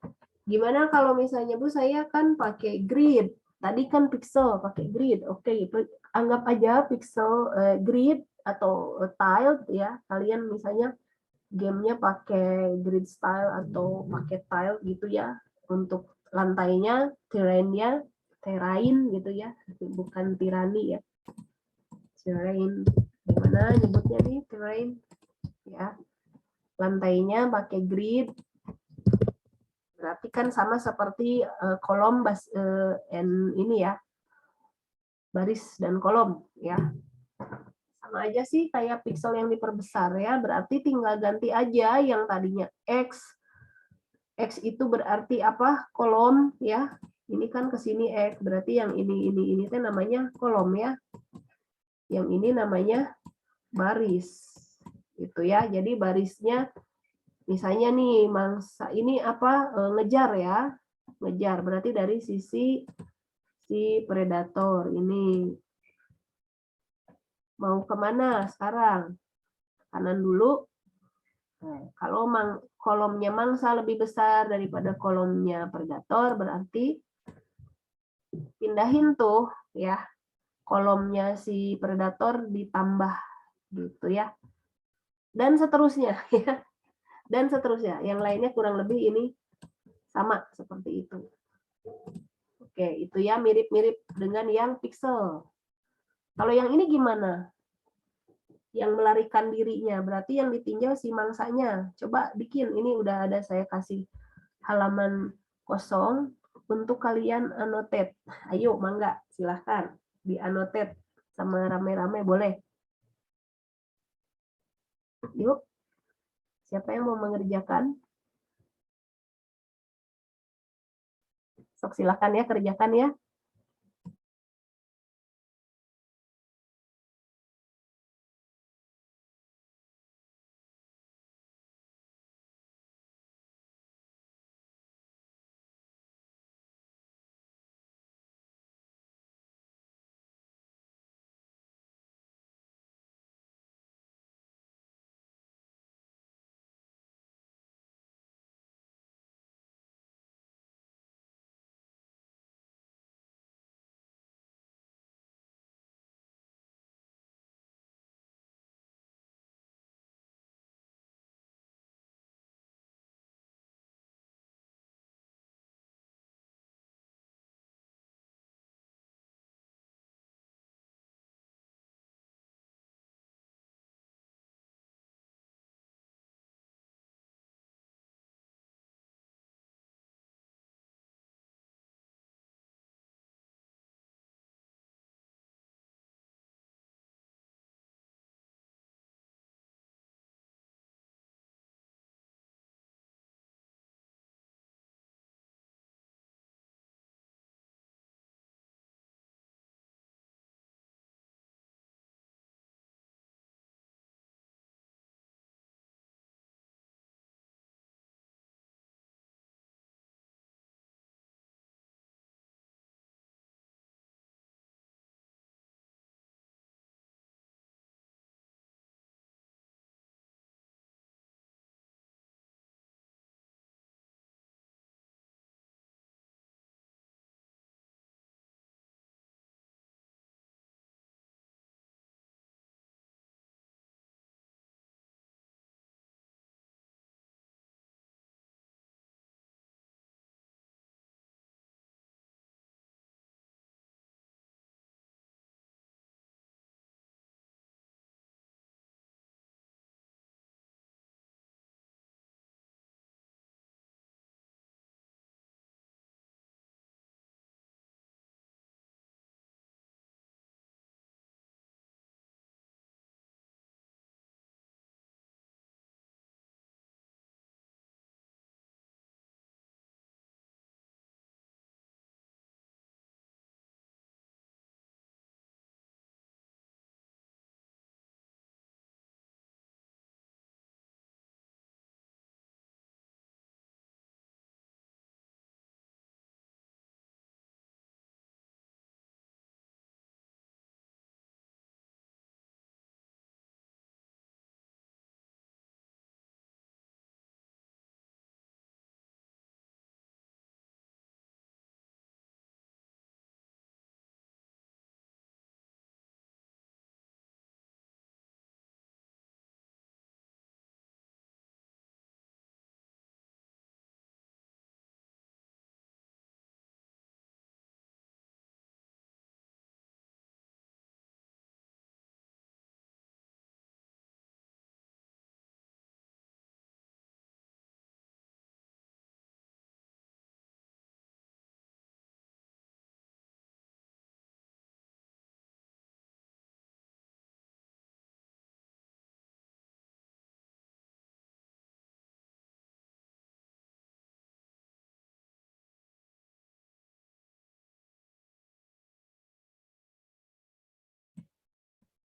Gimana kalau misalnya Bu, saya kan pakai grid. Tadi kan pixel pakai grid. Oke, anggap aja pixel grid atau tile ya. Kalian misalnya gamenya pakai grid style atau pakai tile gitu ya. Untuk lantainya, terrain gitu ya. Bukan tirani ya. Terrain. Gimana nyebutnya nih terrain? Ya. Lantainya pakai grid. Berarti kan sama seperti kolom ini ya, baris dan kolom ya, sama aja sih kayak pixel yang diperbesar ya. Berarti tinggal ganti aja yang tadinya X itu berarti apa? Kolom ya. Ini kan ke sini X, berarti yang ini itu namanya kolom ya. Yang ini namanya baris. Gitu ya. Jadi barisnya misalnya nih mangsa ini apa, ngejar ya, ngejar berarti dari sisi si predator ini mau kemana sekarang, kanan dulu. Nah, kalau kolomnya mangsa lebih besar daripada kolomnya predator berarti pindahin tuh ya, kolomnya si predator ditambah gitu ya, dan seterusnya ya. Dan seterusnya. Yang lainnya kurang lebih ini sama seperti itu. Oke, itu ya mirip-mirip dengan yang pixel. Kalau yang ini gimana? Yang melarikan dirinya, berarti yang ditinjau si mangsanya. Coba bikin, ini udah ada saya kasih halaman kosong untuk kalian annotate. Ayo, mangga, silahkan di annotate sama rame-rame boleh. Yuk, siapa yang mau mengerjakan? Sok silahkan ya, kerjakan ya.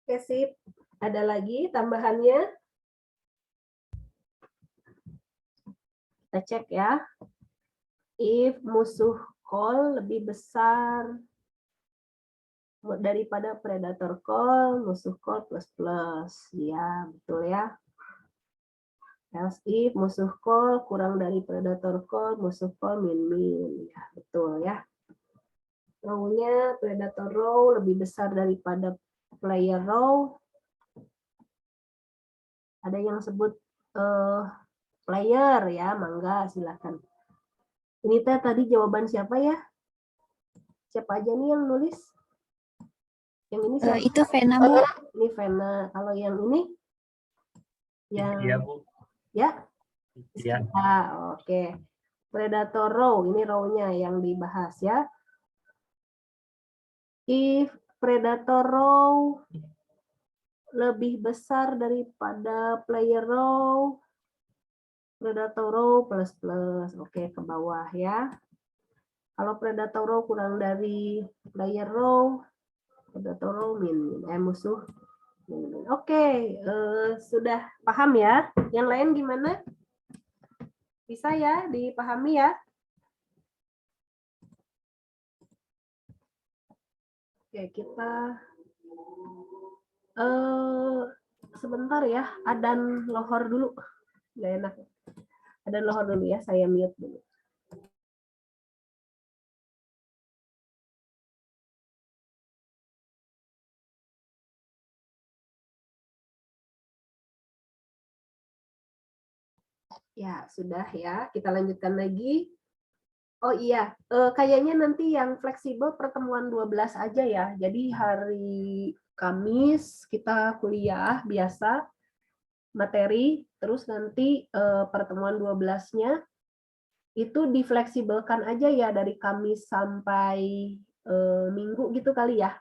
Oke, sip. Ada lagi tambahannya? Kita cek ya. If musuh call lebih besar daripada predator call, musuh call plus. Ya, betul ya. Else if musuh call kurang dari predator call, musuh call min. Ya, betul ya. Row-nya predator row lebih besar daripada player row. Ada yang sebut player ya, mangga silakan. Ini tadi jawaban siapa ya? Siapa aja nih yang nulis? Yang ini siapa?
Itu Vena, Bu.
Ini Vena. Kalau yang ini? Yang
Iya, Bu.
ya?
Iya.
Oke. Predator row, ini row-nya yang dibahas ya. If predator row lebih besar daripada player row, predator row plus plus. Oke, ke bawah ya. Kalau predator row kurang dari player row, predator row min, musuh min. Oke, sudah paham ya? Yang lain gimana? Bisa ya dipahami ya? Oke, kita sebentar ya, adan lohor dulu. Nggak enak. Adan lohor dulu ya, saya mute dulu. Ya, sudah ya. Kita lanjutkan lagi. Oh iya, kayaknya nanti yang fleksibel pertemuan 12 aja ya. Jadi hari Kamis kita kuliah biasa, materi, terus nanti pertemuan 12-nya itu difleksibelkan aja ya dari Kamis sampai Minggu gitu kali ya.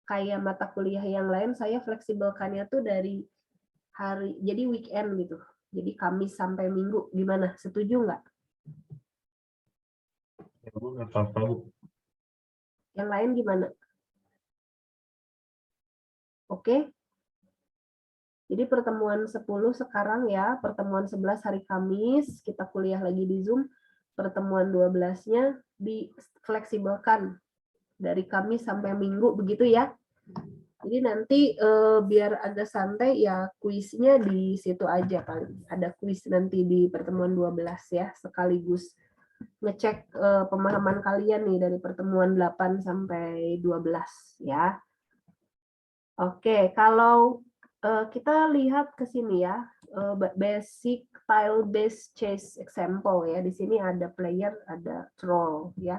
Kayak mata kuliah yang lain saya fleksibelkannya tuh dari hari, jadi weekend gitu. Jadi Kamis sampai Minggu, gimana? Setuju nggak?
Ya, Bu, nggak apa-apa, Bu.
Yang lain gimana? Oke? Jadi pertemuan 10 sekarang ya, pertemuan 11 hari Kamis, kita kuliah lagi di Zoom, pertemuan 12-nya difleksibelkan dari Kamis sampai Minggu, begitu ya. Jadi nanti biar agak santai ya kuisnya di situ aja kali. Ada kuis nanti di pertemuan 12 ya, sekaligus ngecek pemahaman kalian nih dari pertemuan 8 sampai 12 ya. Oke, kalau kita lihat ke sini ya, basic tile based chase example ya. Di sini ada player, ada troll ya.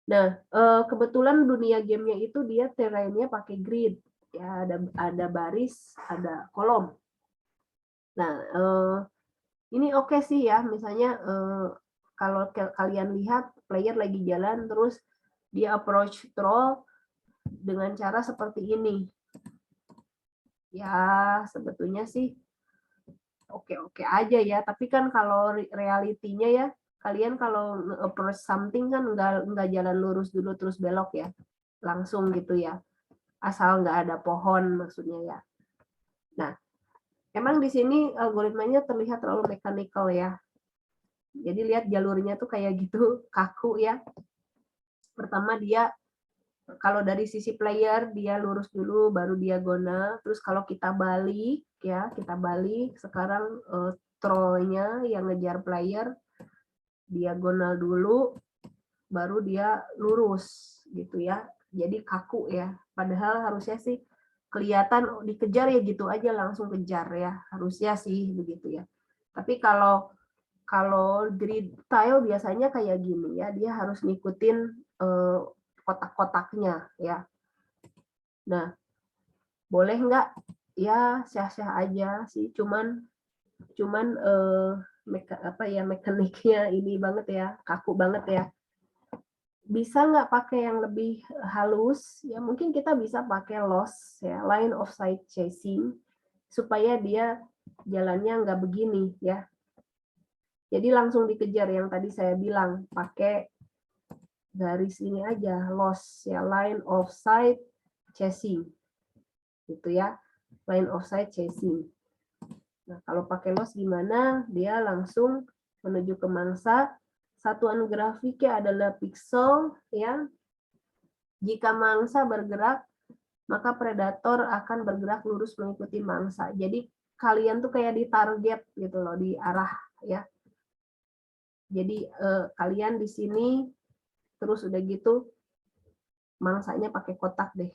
Nah, kebetulan dunia gamenya itu dia terrainnya pakai grid ya, ada baris, ada kolom. Nah, ini oke sih ya, misalnya kalau kalian lihat player lagi jalan terus dia approach troll dengan cara seperti ini. Ya, sebetulnya sih oke-oke aja ya, tapi kan kalau realitinya ya, kalian kalau approach something kan nggak jalan lurus dulu terus belok ya, langsung gitu ya, asal nggak ada pohon maksudnya ya. Nah, emang di sini algoritmanya terlihat terlalu mechanical ya, jadi lihat jalurnya tuh kayak gitu, kaku ya. Pertama dia kalau dari sisi player dia lurus dulu baru diagonal, terus kalau kita balik ya, kita balik sekarang trollnya yang ngejar player diagonal dulu baru dia lurus gitu ya. Jadi kaku ya. Padahal harusnya sih kelihatan dikejar ya gitu aja langsung kejar ya. Harusnya sih begitu ya. Tapi kalau grid tile biasanya kayak gini ya, dia harus ngikutin kotak-kotaknya ya. Nah, boleh nggak? Ya syah-syah aja sih, cuman mekaniknya ini banget ya, kaku banget ya. Bisa nggak pakai yang lebih halus? Ya mungkin kita bisa pakai loss ya, line of sight chasing, supaya dia jalannya nggak begini ya. Jadi langsung dikejar yang tadi saya bilang, pakai garis ini aja, loss ya, line of sight chasing. Gitu ya, line of sight chasing. Nah, kalau pakai loss gimana? Dia langsung menuju ke mangsa. Satuan grafiknya adalah pixel ya. Jika mangsa bergerak, maka predator akan bergerak lurus mengikuti mangsa. Jadi kalian tuh kayak ditarget gitu loh, di arah ya. Jadi kalian di sini terus udah gitu mangsanya pakai kotak deh.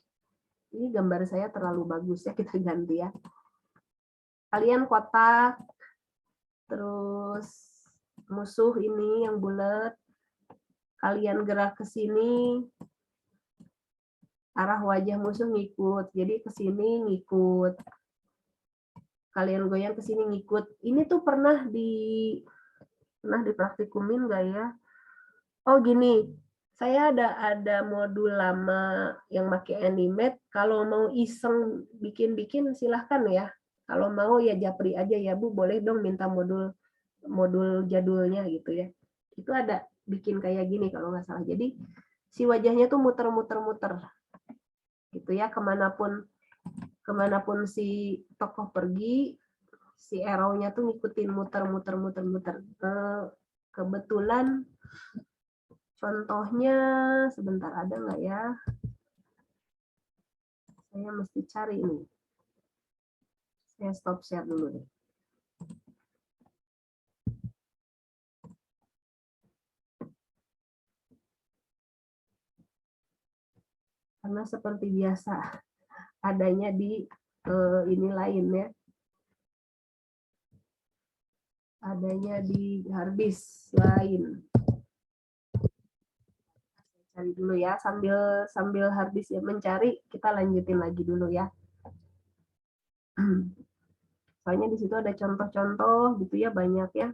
Ini gambar saya terlalu bagus ya, kita ganti ya. Kalian kotak, terus musuh ini yang bulat, kalian gerak ke sini, arah wajah musuh ngikut. Jadi ke sini ngikut. Kalian goyang ke sini ngikut. Ini tuh pernah dipraktikumin nggak ya? Oh gini, saya ada modul lama yang pakai Animate. Kalau mau iseng bikin-bikin silahkan ya. Kalau mau ya japri aja ya Bu, boleh dong minta modul jadulnya gitu ya. Itu ada bikin kayak gini kalau nggak salah. Jadi si wajahnya tuh muter-muter-muter gitu ya, kemanapun si tokoh pergi, si arrow-nya tuh ngikutin muter-muter-muter-muter. Kebetulan contohnya sebentar ada nggak ya? Saya mesti cari ini. Saya stop share dulu deh. Karena seperti biasa adanya di ini lain ya. Adanya di harddisk lain. Cari dulu ya, sambil harddisk ya mencari, kita lanjutin lagi dulu ya. Soalnya di situ ada contoh-contoh gitu ya, banyak ya.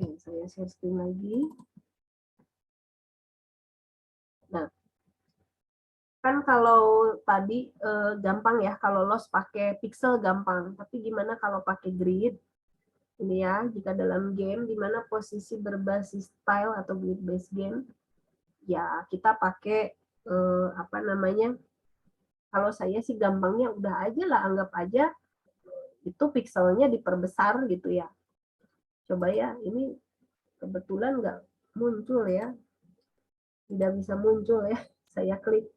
Oke, saya share screen lagi. Nah, kan kalau tadi gampang ya, kalau loss pakai pixel gampang. Tapi gimana kalau pakai grid? Ini ya, jika dalam game di mana posisi berbasis tile atau grid based game, ya kita pakai apa namanya? Kalau saya sih gampangnya udah aja lah, anggap aja itu pixelnya diperbesar gitu ya. Coba ya, ini kebetulan nggak muncul ya, tidak bisa muncul ya. Saya klik,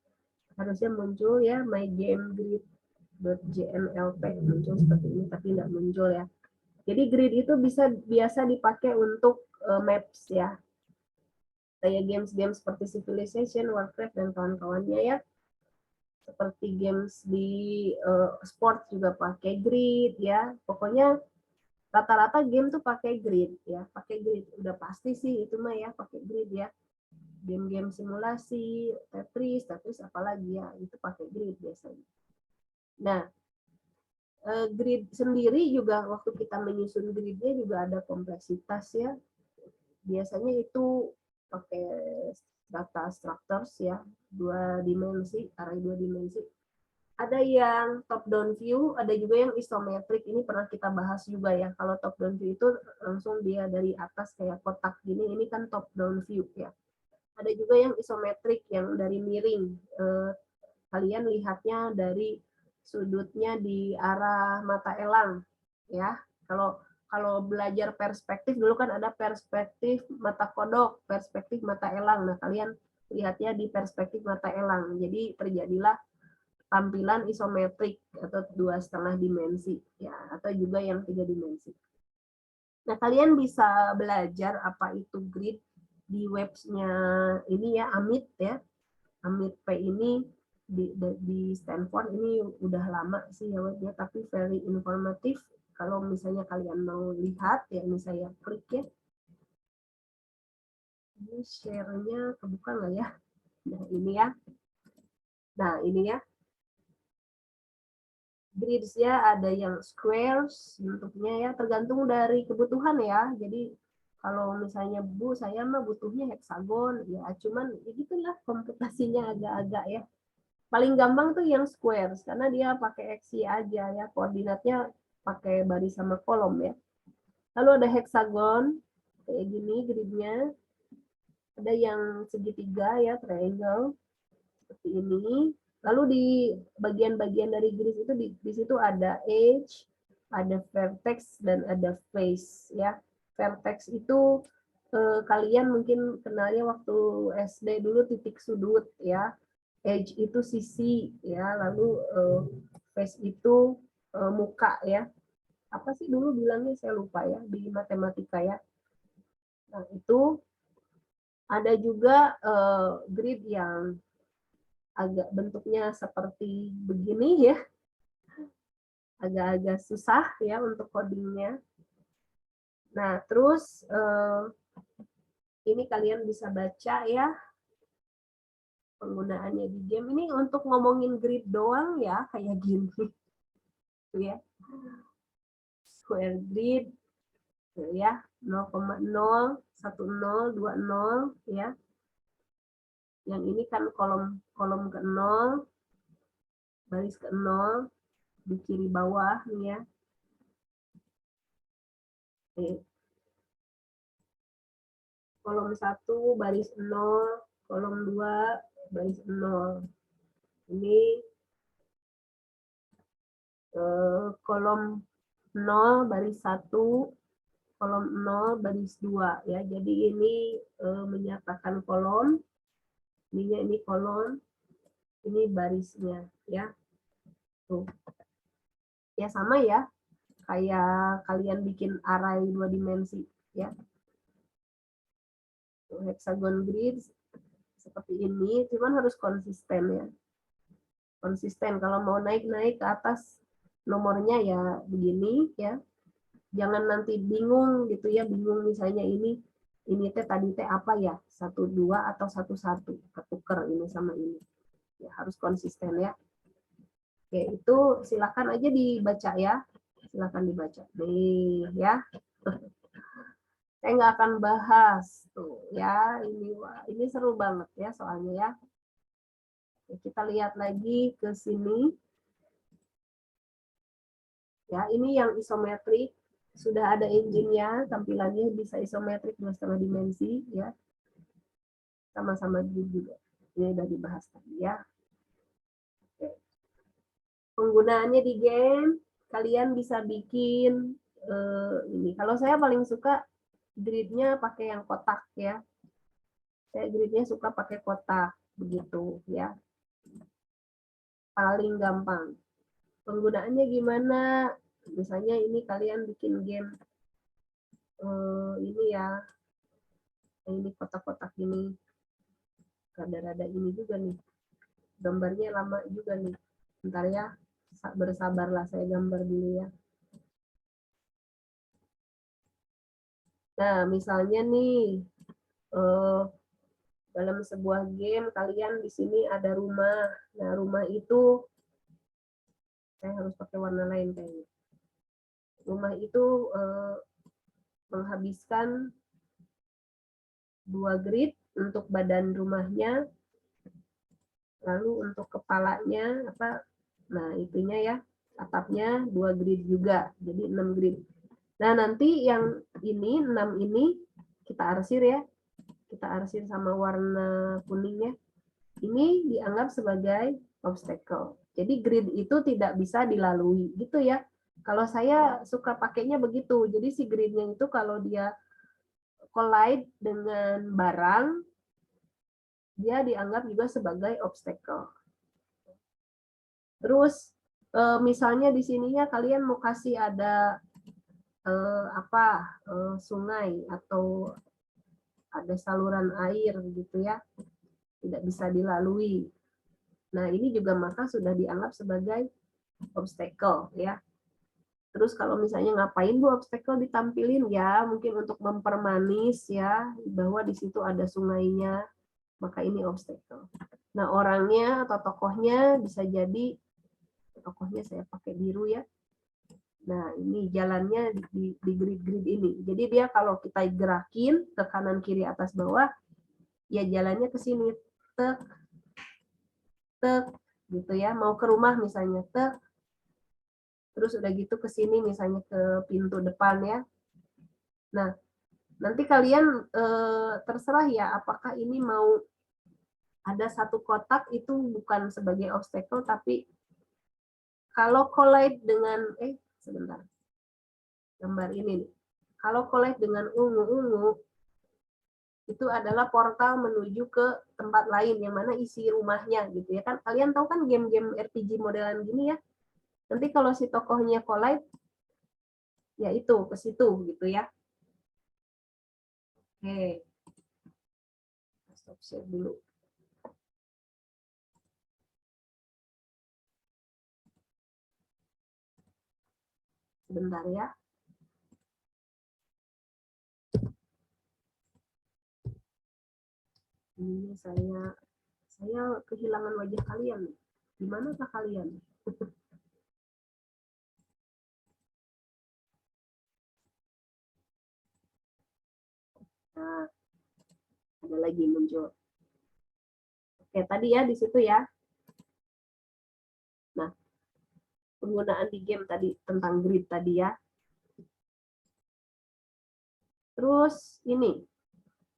harusnya muncul ya, my game grid.jnlp muncul seperti ini, tapi nggak muncul ya. Jadi grid itu biasa dipakai untuk maps ya, kayak games-games seperti Civilization, Warcraft dan kawan-kawannya ya. Seperti games di sport juga pakai grid ya. Pokoknya rata-rata game tuh pakai grid ya, pakai grid. Udah pasti sih itu mah ya, pakai grid ya. Game-game simulasi, Tetris apalagi ya, itu pakai grid biasanya. Nah, grid sendiri juga waktu kita menyusun gridnya juga ada kompleksitas ya. Biasanya itu pakai data structures ya, 2 dimensi, array 2 dimensi. Ada yang top down view, ada juga yang isometric. Ini pernah kita bahas juga ya. Kalau top down view itu langsung dia dari atas kayak kotak gini, ini kan top down view ya. Ada juga yang isometric yang dari miring. Kalian lihatnya dari sudutnya di arah mata elang ya. Kalau belajar perspektif dulu kan ada perspektif mata kodok, perspektif mata elang. Nah, kalian lihatnya di perspektif mata elang. Jadi terjadilah tampilan isometrik atau 2,5 dimensi ya, atau juga yang 3 dimensi. Nah, kalian bisa belajar apa itu grid di websnya ini ya, Amit ya. Amit P ini di Stanford ini udah lama sih ya webnya, tapi very informatif. Kalau misalnya kalian mau lihat ya, ini saya klik ya. Ini share-nya kebuka nggak ya? Nah, ini ya. Nah, ini ya. Grids-nya ada yang squares bentuknya ya, tergantung dari kebutuhan ya. Jadi kalau misalnya Bu, saya mah butuhnya heksagon ya, cuman ya gitulah komputasinya agak-agak ya. Paling gampang tuh yang squares karena dia pakai XY aja ya, koordinatnya pakai baris sama kolom ya. Lalu ada heksagon kayak gini gridnya. Ada yang segitiga ya, triangle seperti ini. Lalu di bagian-bagian dari grid itu di situ ada edge, ada vertex dan ada face ya. Vertex itu kalian mungkin kenalnya waktu SD dulu titik sudut ya. Edge itu sisi ya, lalu face itu muka ya. Apa sih dulu bilangnya saya lupa ya di matematika ya. Nah, itu Ada juga grid yang agak bentuknya seperti begini ya, agak-agak susah ya untuk codingnya. Nah, terus ini kalian bisa baca ya penggunaannya di game. Ini untuk ngomongin grid doang ya, kayak gini. Tuh ya. Square grid tuh ya, 0,0, 10, 20 ya. Yang ini kan kolom ke 0, baris ke 0 di kiri bawah nih ya. Kolom 1 baris 0, kolom 2 baris 0. Ini kolom 0 baris 1, kolom 0 baris 2 ya. Jadi ini menyatakan kolom, ini kolom, ini barisnya ya. Tuh. Ya sama ya, kayak kalian bikin array 2 dimensi ya. Tuh, hexagon grid seperti ini, cuman harus konsisten ya. Konsisten, kalau mau naik-naik ke atas nomornya ya begini ya. Jangan nanti bingung gitu ya, bingung misalnya ini teh tadi teh apa ya, 12 atau 11, ketuker ini sama ini. Ya harus konsisten ya. Oke, itu silakan aja dibaca ya. Silakan dibaca. Nih ya. Saya nggak akan bahas tuh ya, ini seru banget ya soalnya ya. Oke, kita lihat lagi ke sini. Ya, ini yang isometrik. Sudah ada engine-nya, tampilannya bisa isometrik 2,5 dimensi ya. Sama-sama juga. Ini udah dibahas tadi ya. Oke. Penggunaannya di game, kalian bisa bikin ini. Kalau saya paling suka gridnya pakai yang kotak ya. Saya gridnya suka pakai kotak begitu ya. Paling gampang. Penggunaannya gimana? Misalnya ini kalian bikin game ini ya, ini kotak-kotak ini, rada-rada ini juga nih, gambarnya lama juga nih. Bentar ya, bersabarlah, saya gambar dulu ya. Nah, misalnya nih dalam sebuah game kalian di sini ada rumah. Nah, rumah itu saya harus pakai warna lain kayaknya. Rumah itu menghabiskan 2 grid untuk badan rumahnya, lalu untuk kepalanya apa? Nah, itunya ya, atapnya 2 grid juga, jadi 6 grid. Nah, nanti yang ini 6 ini kita arsir ya. Kita arsir sama warna kuningnya. Ini dianggap sebagai obstacle. Jadi grid itu tidak bisa dilalui gitu ya. Kalau saya suka pakainya begitu. Jadi si gridnya itu kalau dia collide dengan barang, dia dianggap juga sebagai obstacle. Terus misalnya di sininya kalian mau kasih ada sungai atau ada saluran air gitu ya, tidak bisa dilalui. Nah, ini juga maka sudah dianggap sebagai obstacle ya. Terus kalau misalnya ngapain Bu obstacle ditampilin ya, mungkin untuk mempermanis ya bahwa di situ ada sungainya, maka ini obstacle. Nah, orangnya atau tokohnya bisa jadi, tokohnya saya pakai biru ya. Nah, ini jalannya di grid-grid ini. Jadi dia kalau kita gerakin ke kanan, kiri, atas, bawah, ya jalannya ke sini. Tek, tek, gitu ya. Mau ke rumah misalnya, tek. Terus udah gitu ke sini misalnya ke pintu depan ya. Nah, nanti kalian terserah ya apakah ini mau ada satu kotak itu bukan sebagai obstacle, tapi kalau collide dengan, sebentar. Gambar ini nih. Kalau collide dengan ungu-ungu, itu adalah portal menuju ke tempat lain yang mana isi rumahnya gitu ya kan. Kalian tahu kan game-game RPG modelan gini ya. Nanti kalau si tokohnya collide, ya itu ke situ gitu ya. Oke. Share dulu. Sebentar ya. Ini saya kehilangan wajah kalian. Di manakah kalian? Nah, ada lagi muncul. Oke, tadi ya di situ ya. Nah, penggunaan di game tadi tentang grid tadi ya. Terus ini,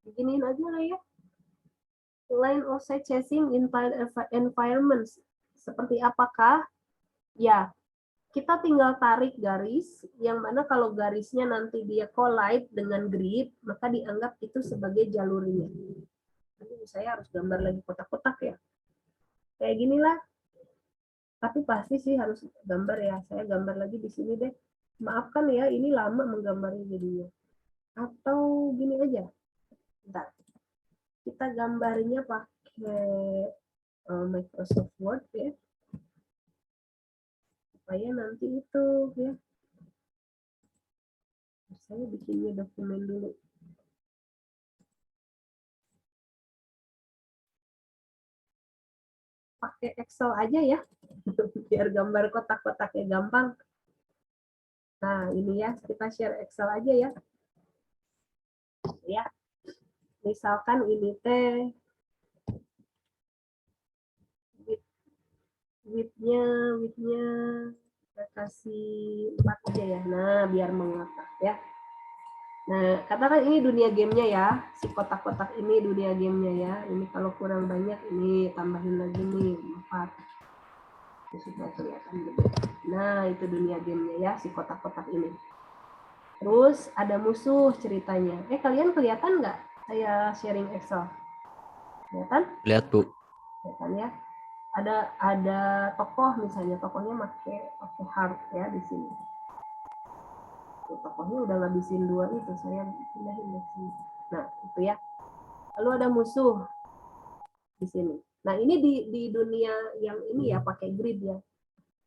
beginiin aja lah ya. Line of sight chasing in environments. Seperti apakah? Ya, kita tinggal tarik garis, yang mana kalau garisnya nanti dia collide dengan grid, maka dianggap itu sebagai jalurnya. Ini saya harus gambar lagi kotak-kotak ya. Kayak ginilah. Tapi pasti sih harus gambar ya. Saya gambar lagi di sini deh. Maafkan ya, ini lama menggambarnya jadinya. Atau gini aja. Bentar. Kita gambarnya pakai Microsoft Word ya. Supaya nanti itu ya. Saya bikinnya dokumen dulu. Pakai Excel aja ya. Biar gambar kotak-kotaknya gampang. Nah, ini ya, kita share Excel aja ya. Ya. Misalkan ini teh width-nya kita kasih 4 aja ya. Nah, biar mengapa ya. Nah, katakan ini dunia gamenya ya. Si kotak-kotak ini dunia gamenya ya. Ini kalau kurang banyak ini tambahin lagi nih 4. Itu sudah kelihatan gitu. Nah, itu dunia gamenya ya, si kotak-kotak ini. Terus ada musuh ceritanya. Kalian kelihatan nggak saya sharing Excel? Kelihatan?
Lihat, Bu.
Kelihatan ya. Ada tokoh misalnya, tokohnya pakai heart ya di sini. Tuh, tokohnya udah ngabisin 2 itu, saya pindahin ke sini. Nah, itu ya. Lalu ada musuh di sini. Nah, ini di dunia yang ini ya pakai grid ya.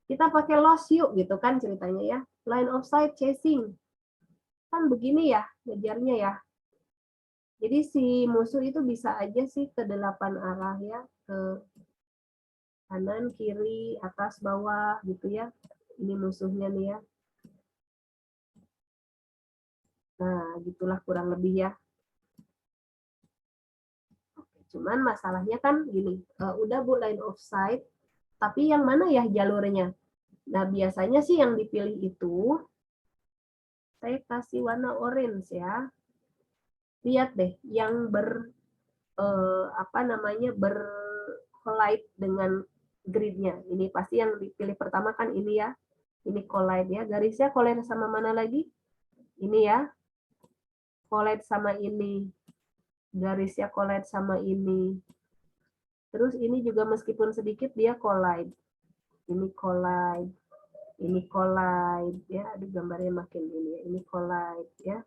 Kita pakai loss yuk gitu kan ceritanya ya. Line of sight chasing. Kan begini ya ngejarnya ya. Jadi si musuh itu bisa aja sih ke 8 arah ya, ke kanan, kiri, atas, bawah gitu ya. Ini musuhnya nih ya. Nah, gitulah kurang lebih ya. Cuman masalahnya kan gini, udah Bu line of sight, tapi yang mana ya jalurnya? Nah, biasanya sih yang dipilih itu, saya kasih warna orange ya. Lihat deh, yang bercollide dengan gridnya. Ini pasti yang dipilih pertama kan ini ya. Ini collide ya. Garisnya collide sama mana lagi? Ini ya. Collide sama ini. Garisnya collide sama ini. Terus ini juga meskipun sedikit dia collide. Ini collide. Ini collide ya. Aduh gambarnya makin ini ya. Ini collide ya.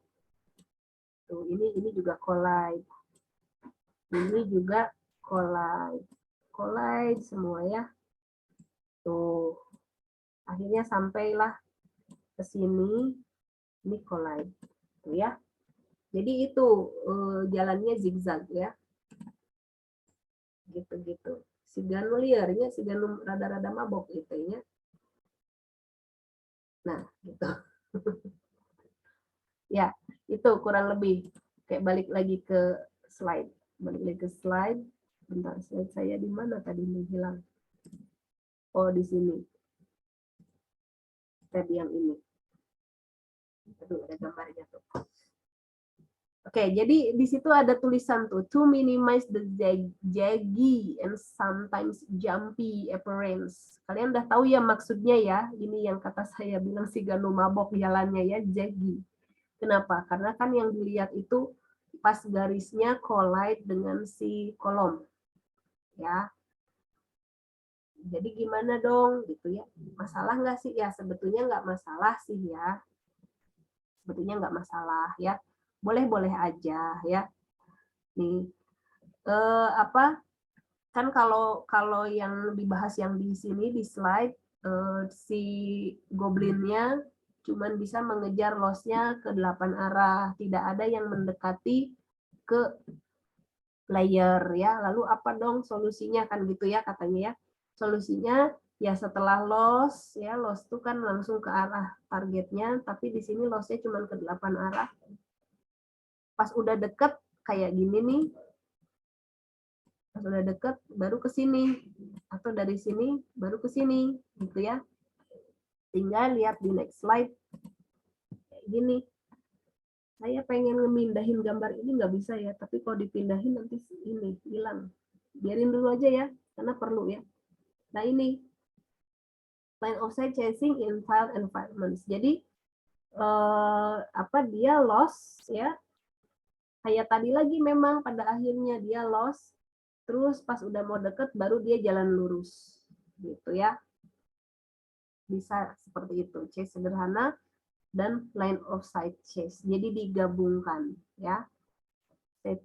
Tuh, ini juga collide. Ini juga collide. Collide semua ya. Tuh. Akhirnya sampailah ke sini. Ini collide. Tuh ya. Jadi itu jalannya zigzag ya. Gitu-gitu. Si Ganu liarnya, si Ganu rada-rada mabok gitu ya. Nah, gitu. Ya, itu kurang lebih. Kayak balik lagi ke slide. Balik lagi ke slide. Bentar, slide saya di mana tadi menghilang? Oh, di sini. Tab yang ini. Aduh, ada gambarnya tuh. Oke, jadi di situ ada tulisan tuh, to minimize the jaggy and sometimes jumpy appearance. Kalian udah tahu ya maksudnya ya, ini yang kata saya bilang si Ganu mabok jalannya ya, jaggy. Kenapa? Karena kan yang dilihat itu pas garisnya collide dengan si kolom. Ya. Jadi gimana dong gitu ya? Masalah nggak sih? Ya sebetulnya nggak masalah sih ya. Sebetulnya nggak masalah ya. Boleh-boleh aja ya. Nih, kan kalau yang dibahas yang di sini di slide, si goblinnya cuman bisa mengejar loss-nya ke 8 arah, tidak ada yang mendekati ke player ya. Lalu apa dong solusinya, kan gitu ya katanya ya. Solusinya ya setelah loss ya, loss itu kan langsung ke arah targetnya, tapi di sini loss-nya cuma ke 8 arah. Pas udah deket kayak gini nih, pas udah deket baru ke sini, atau dari sini baru ke sini gitu ya. Tinggal lihat di next slide kayak gini. Saya pengen ngemindahin gambar ini nggak bisa ya, tapi kalau dipindahin nanti ini hilang. Biarin dulu aja ya, karena perlu ya. Nah ini line of sight chasing in file environments. Jadi dia loss ya, kayak tadi lagi memang pada akhirnya dia loss, terus pas udah mau deket baru dia jalan lurus gitu ya. Bisa seperti itu, chase sederhana dan line of sight chase. Jadi digabungkan ya.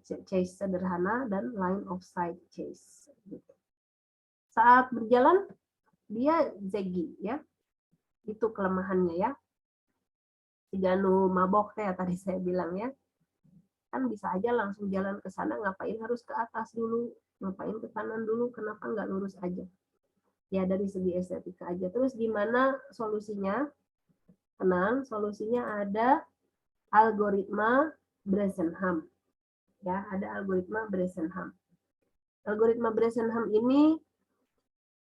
Chase sederhana dan line of sight chase. Saat berjalan dia ziggy ya. Itu kelemahannya ya. Jika nu mabok ya tadi saya bilang ya. Kan bisa aja langsung jalan ke sana, ngapain harus ke atas dulu, ngapain ke kanan dulu, kenapa nggak lurus aja. Ya dari segi estetika aja. Terus gimana solusinya? Tenang, solusinya ada algoritma Bresenham. Ya, ada algoritma Bresenham. Algoritma Bresenham ini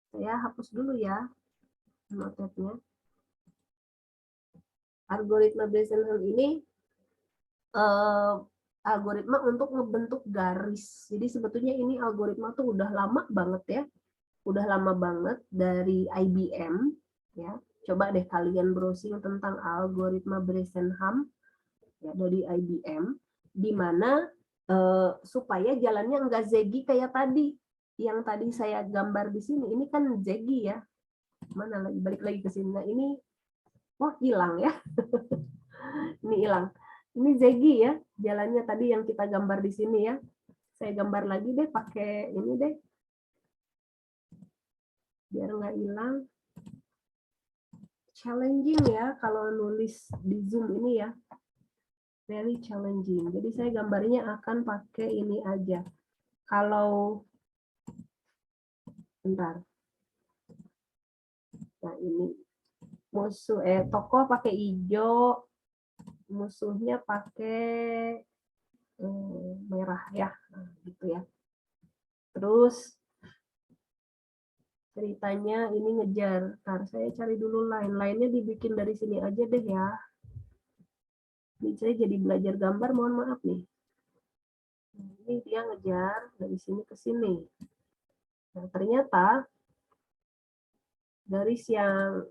saya hapus dulu ya notetnya. Algoritma Bresenham ini algoritma untuk ngebentuk garis. Jadi sebetulnya ini algoritma tuh udah lama banget ya. Udah lama banget dari IBM ya. Coba deh kalian browsing tentang algoritma Bresenham ya dari IBM, di mana supaya jalannya enggak ziggy kayak tadi. Yang tadi saya gambar di sini, ini kan ziggy ya. Mana lagi, balik lagi ke sini. Nah ini, wah hilang ya. Ini hilang. Ini ziggy ya, jalannya tadi yang kita gambar di sini ya. Saya gambar lagi deh pakai ini deh. Biar nggak hilang. Challenging ya kalau nulis di Zoom ini ya. Very challenging. Jadi saya gambarnya akan pakai ini aja. Kalau bentar. Nah ini musuh tokoh pakai hijau, musuhnya pakai merah ya, nah, gitu ya. Terus ceritanya ini ngejar. Ntar saya cari dulu lainnya dibikin dari sini aja deh ya. Ini saya jadi belajar gambar, mohon maaf nih. Ini dia ngejar dari sini ke sini. Nah, ternyata garis yang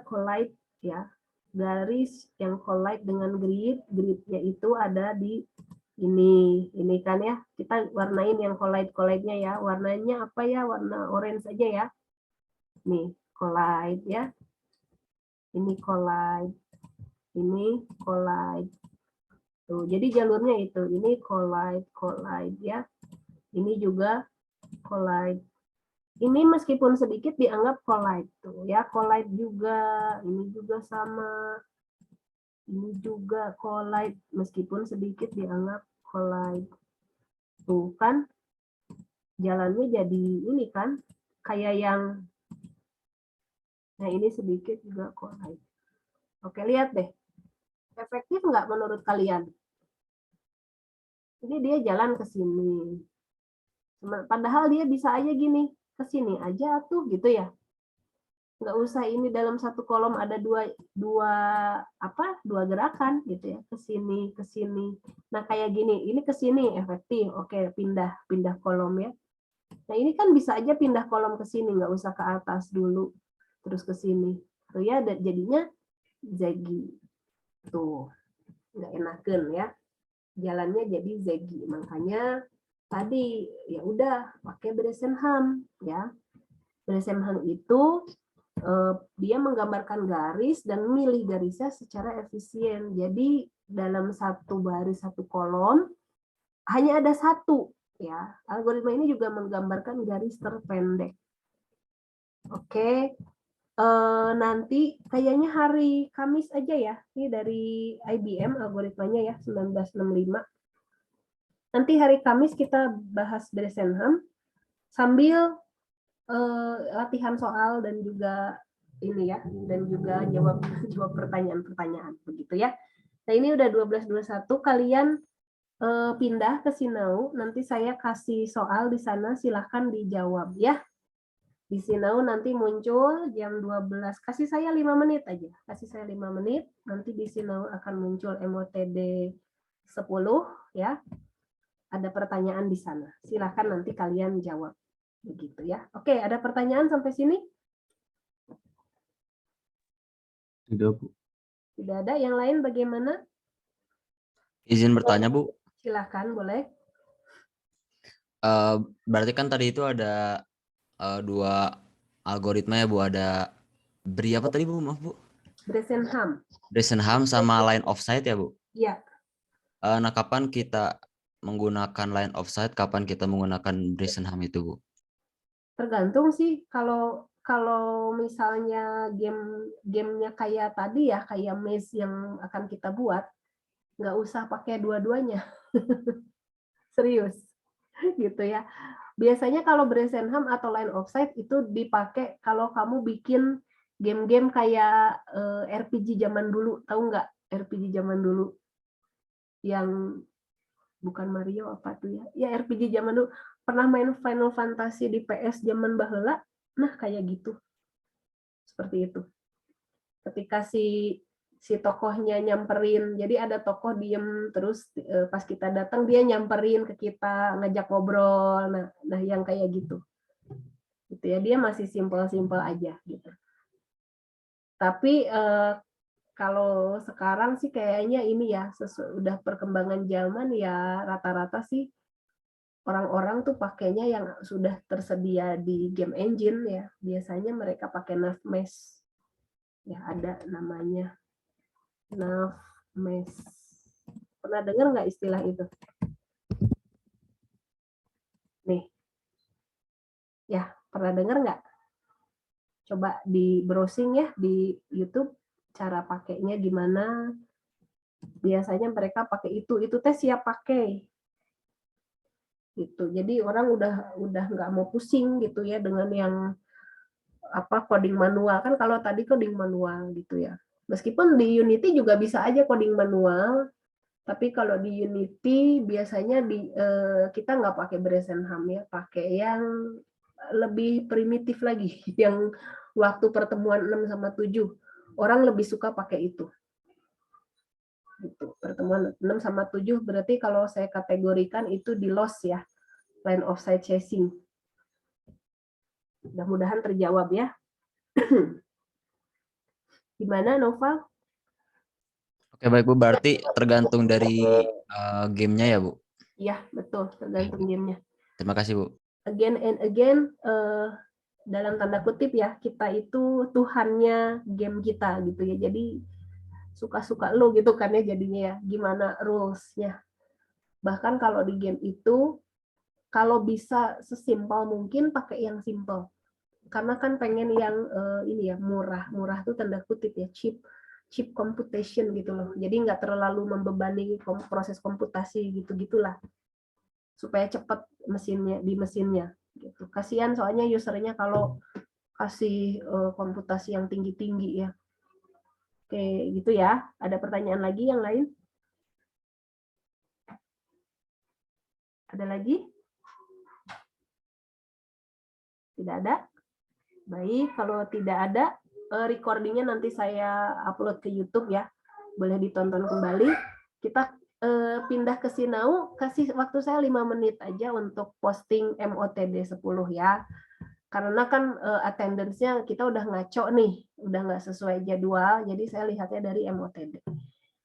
collide ya, garis yang collide dengan gridnya itu ada di ini kan ya, kita warnain yang collide-nya ya, warnanya apa ya, warna orange aja ya, nih collide ya, ini collide tuh, jadi jalurnya itu, ini collide ya, ini juga collide. Ini meskipun sedikit dianggap collide tuh ya, collide juga, ini juga sama, ini juga collide meskipun sedikit dianggap collide. Tuh kan jalannya jadi ini kan kayak yang, nah ini sedikit juga collide. Oke, lihat deh. Efektif nggak menurut kalian? Ini dia jalan ke sini. Padahal dia bisa aja gini, ke sini aja tuh gitu ya. Nggak usah ini dalam satu kolom ada dua gerakan gitu ya, ke sini. Nah kayak gini, ini ke sini efektif, oke pindah kolom ya. Nah ini kan bisa aja pindah kolom ke sini, nggak usah ke atas dulu, terus ke sini. Tuh ya, jadinya ziggy tuh, nggak enakan ya, jalannya jadi ziggy. Makanya tadi ya udah pakai Bresenham ya. Bresenham itu dia menggambarkan garis dan milih garisnya secara efisien. Jadi dalam satu baris satu kolom hanya ada satu Ya, algoritma ini juga menggambarkan garis terpendek. Oke. Nanti kayaknya hari Kamis aja ya. Ini dari IBM algoritmanya ya 1965. Nanti hari Kamis kita bahas Bresenham sambil latihan soal dan juga ini ya, dan juga jawab pertanyaan-pertanyaan begitu ya. Nah, ini udah 12.21, kalian pindah ke Sinau, nanti saya kasih soal di sana, silahkan dijawab ya. Di Sinau nanti muncul jam 12, kasih saya 5 menit aja, kasih saya 5 menit, nanti di Sinau akan muncul MOTD 10 ya. Ada pertanyaan di sana, silahkan nanti kalian jawab. Begitu ya. Oke, ada pertanyaan sampai sini?
Tidak, Bu.
Tidak ada. Yang lain bagaimana?
Izin bertanya, Bu.
Silahkan, boleh.
Berarti kan tadi itu ada 2 algoritma ya, Bu. Ada BRI apa tadi, Bu? Maaf, Bu.
Bresenham.
Bresenham sama line of sight ya, Bu?
Ya.
Nah, kapan kita menggunakan line of sight, kapan kita menggunakan Bresenham itu, Bu?
Tergantung sih, kalau misalnya gamenya kayak tadi ya, kayak maze yang akan kita buat, nggak usah pakai dua-duanya. Serius. Gitu ya. Biasanya kalau Bresenham atau line of sight itu dipakai kalau kamu bikin game-game kayak RPG zaman dulu, tahu nggak RPG zaman dulu? Yang bukan Mario apa tuh ya? Ya RPG zaman dulu. Pernah main Final Fantasy di PS zaman baheula? Nah, kayak gitu. Seperti itu. Ketika si tokohnya nyamperin, jadi ada tokoh diem terus pas kita datang dia nyamperin ke kita, ngajak ngobrol. Nah yang kayak gitu. Gitu ya, dia masih simpel-simpel aja gitu. Tapi kalau sekarang sih kayaknya ini ya, udah perkembangan zaman ya, rata-rata sih orang-orang tuh pakainya yang sudah tersedia di game engine ya. Biasanya mereka pakai Navmesh. Ya ada namanya Navmesh. Pernah dengar nggak istilah itu? Nih. Ya, pernah dengar nggak? Coba di browsing ya di YouTube cara pakainya gimana. Biasanya mereka pakai itu teh siap pakai. Gitu. Jadi orang udah nggak mau pusing gitu ya dengan yang apa coding manual, kan kalau tadi coding manual gitu ya. Meskipun di Unity juga bisa aja coding manual, tapi kalau di Unity biasanya kita nggak pakai Bresenham ya, pakai yang lebih primitif lagi, yang waktu pertemuan 6 sama 7 orang lebih suka pakai itu. Gitu. Pertemuan 6 sama 7 berarti kalau saya kategorikan itu di loss ya, line of sight chasing. Mudah-mudahan terjawab ya. Gimana Nova?
Oke, baik, Bu. Berarti tergantung dari gamenya ya, Bu?
Iya, betul. Tergantung gamenya.
Terima kasih, Bu.
Again and again, dalam tanda kutip ya, kita itu Tuhannya game kita gitu ya. Jadi suka-suka lo gitu kan ya jadinya ya. Gimana rules-nya. Bahkan kalau di game itu, kalau bisa sesimpel mungkin pakai yang simple. Karena kan pengen yang ini ya murah tuh tanda kutip ya, cheap computation gitu loh. Jadi nggak terlalu membebani proses komputasi gitu-gitulah. Supaya cepat mesinnya gitu. Kasihan soalnya usernya kalau kasih komputasi yang tinggi-tinggi ya. Oke, gitu ya. Ada pertanyaan lagi yang lain? Ada lagi? Tidak ada? Baik, kalau tidak ada, recordingnya nanti saya upload ke YouTube ya. Boleh ditonton kembali. Kita pindah ke Sinau, kasih waktu saya 5 menit aja untuk posting MOTD 10 ya. Karena kan attendance-nya kita udah ngaco nih, udah nggak sesuai jadwal, jadi saya lihatnya dari MOTD.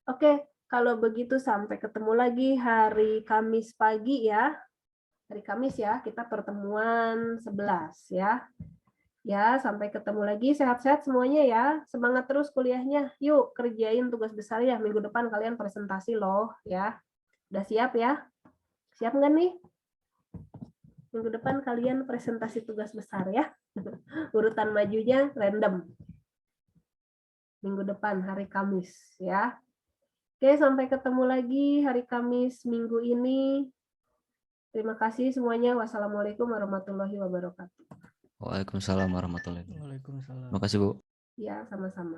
Oke, kalau begitu sampai ketemu lagi hari Kamis pagi ya. Hari Kamis ya, kita pertemuan 11 ya. Ya, sampai ketemu lagi. Sehat-sehat semuanya ya. Semangat terus kuliahnya. Yuk, kerjain tugas besar ya. Minggu depan kalian presentasi loh ya. Udah siap ya? Siap nggak nih? Minggu depan kalian presentasi tugas besar ya. Urutan majunya random. Minggu depan hari Kamis ya. Oke, sampai ketemu lagi hari Kamis minggu ini. Terima kasih semuanya. Wassalamualaikum warahmatullahi wabarakatuh.
Waalaikumsalam warahmatullahi wabarakatuh.
Waalaikumsalam.
Makasih Bu.
Ya, sama-sama.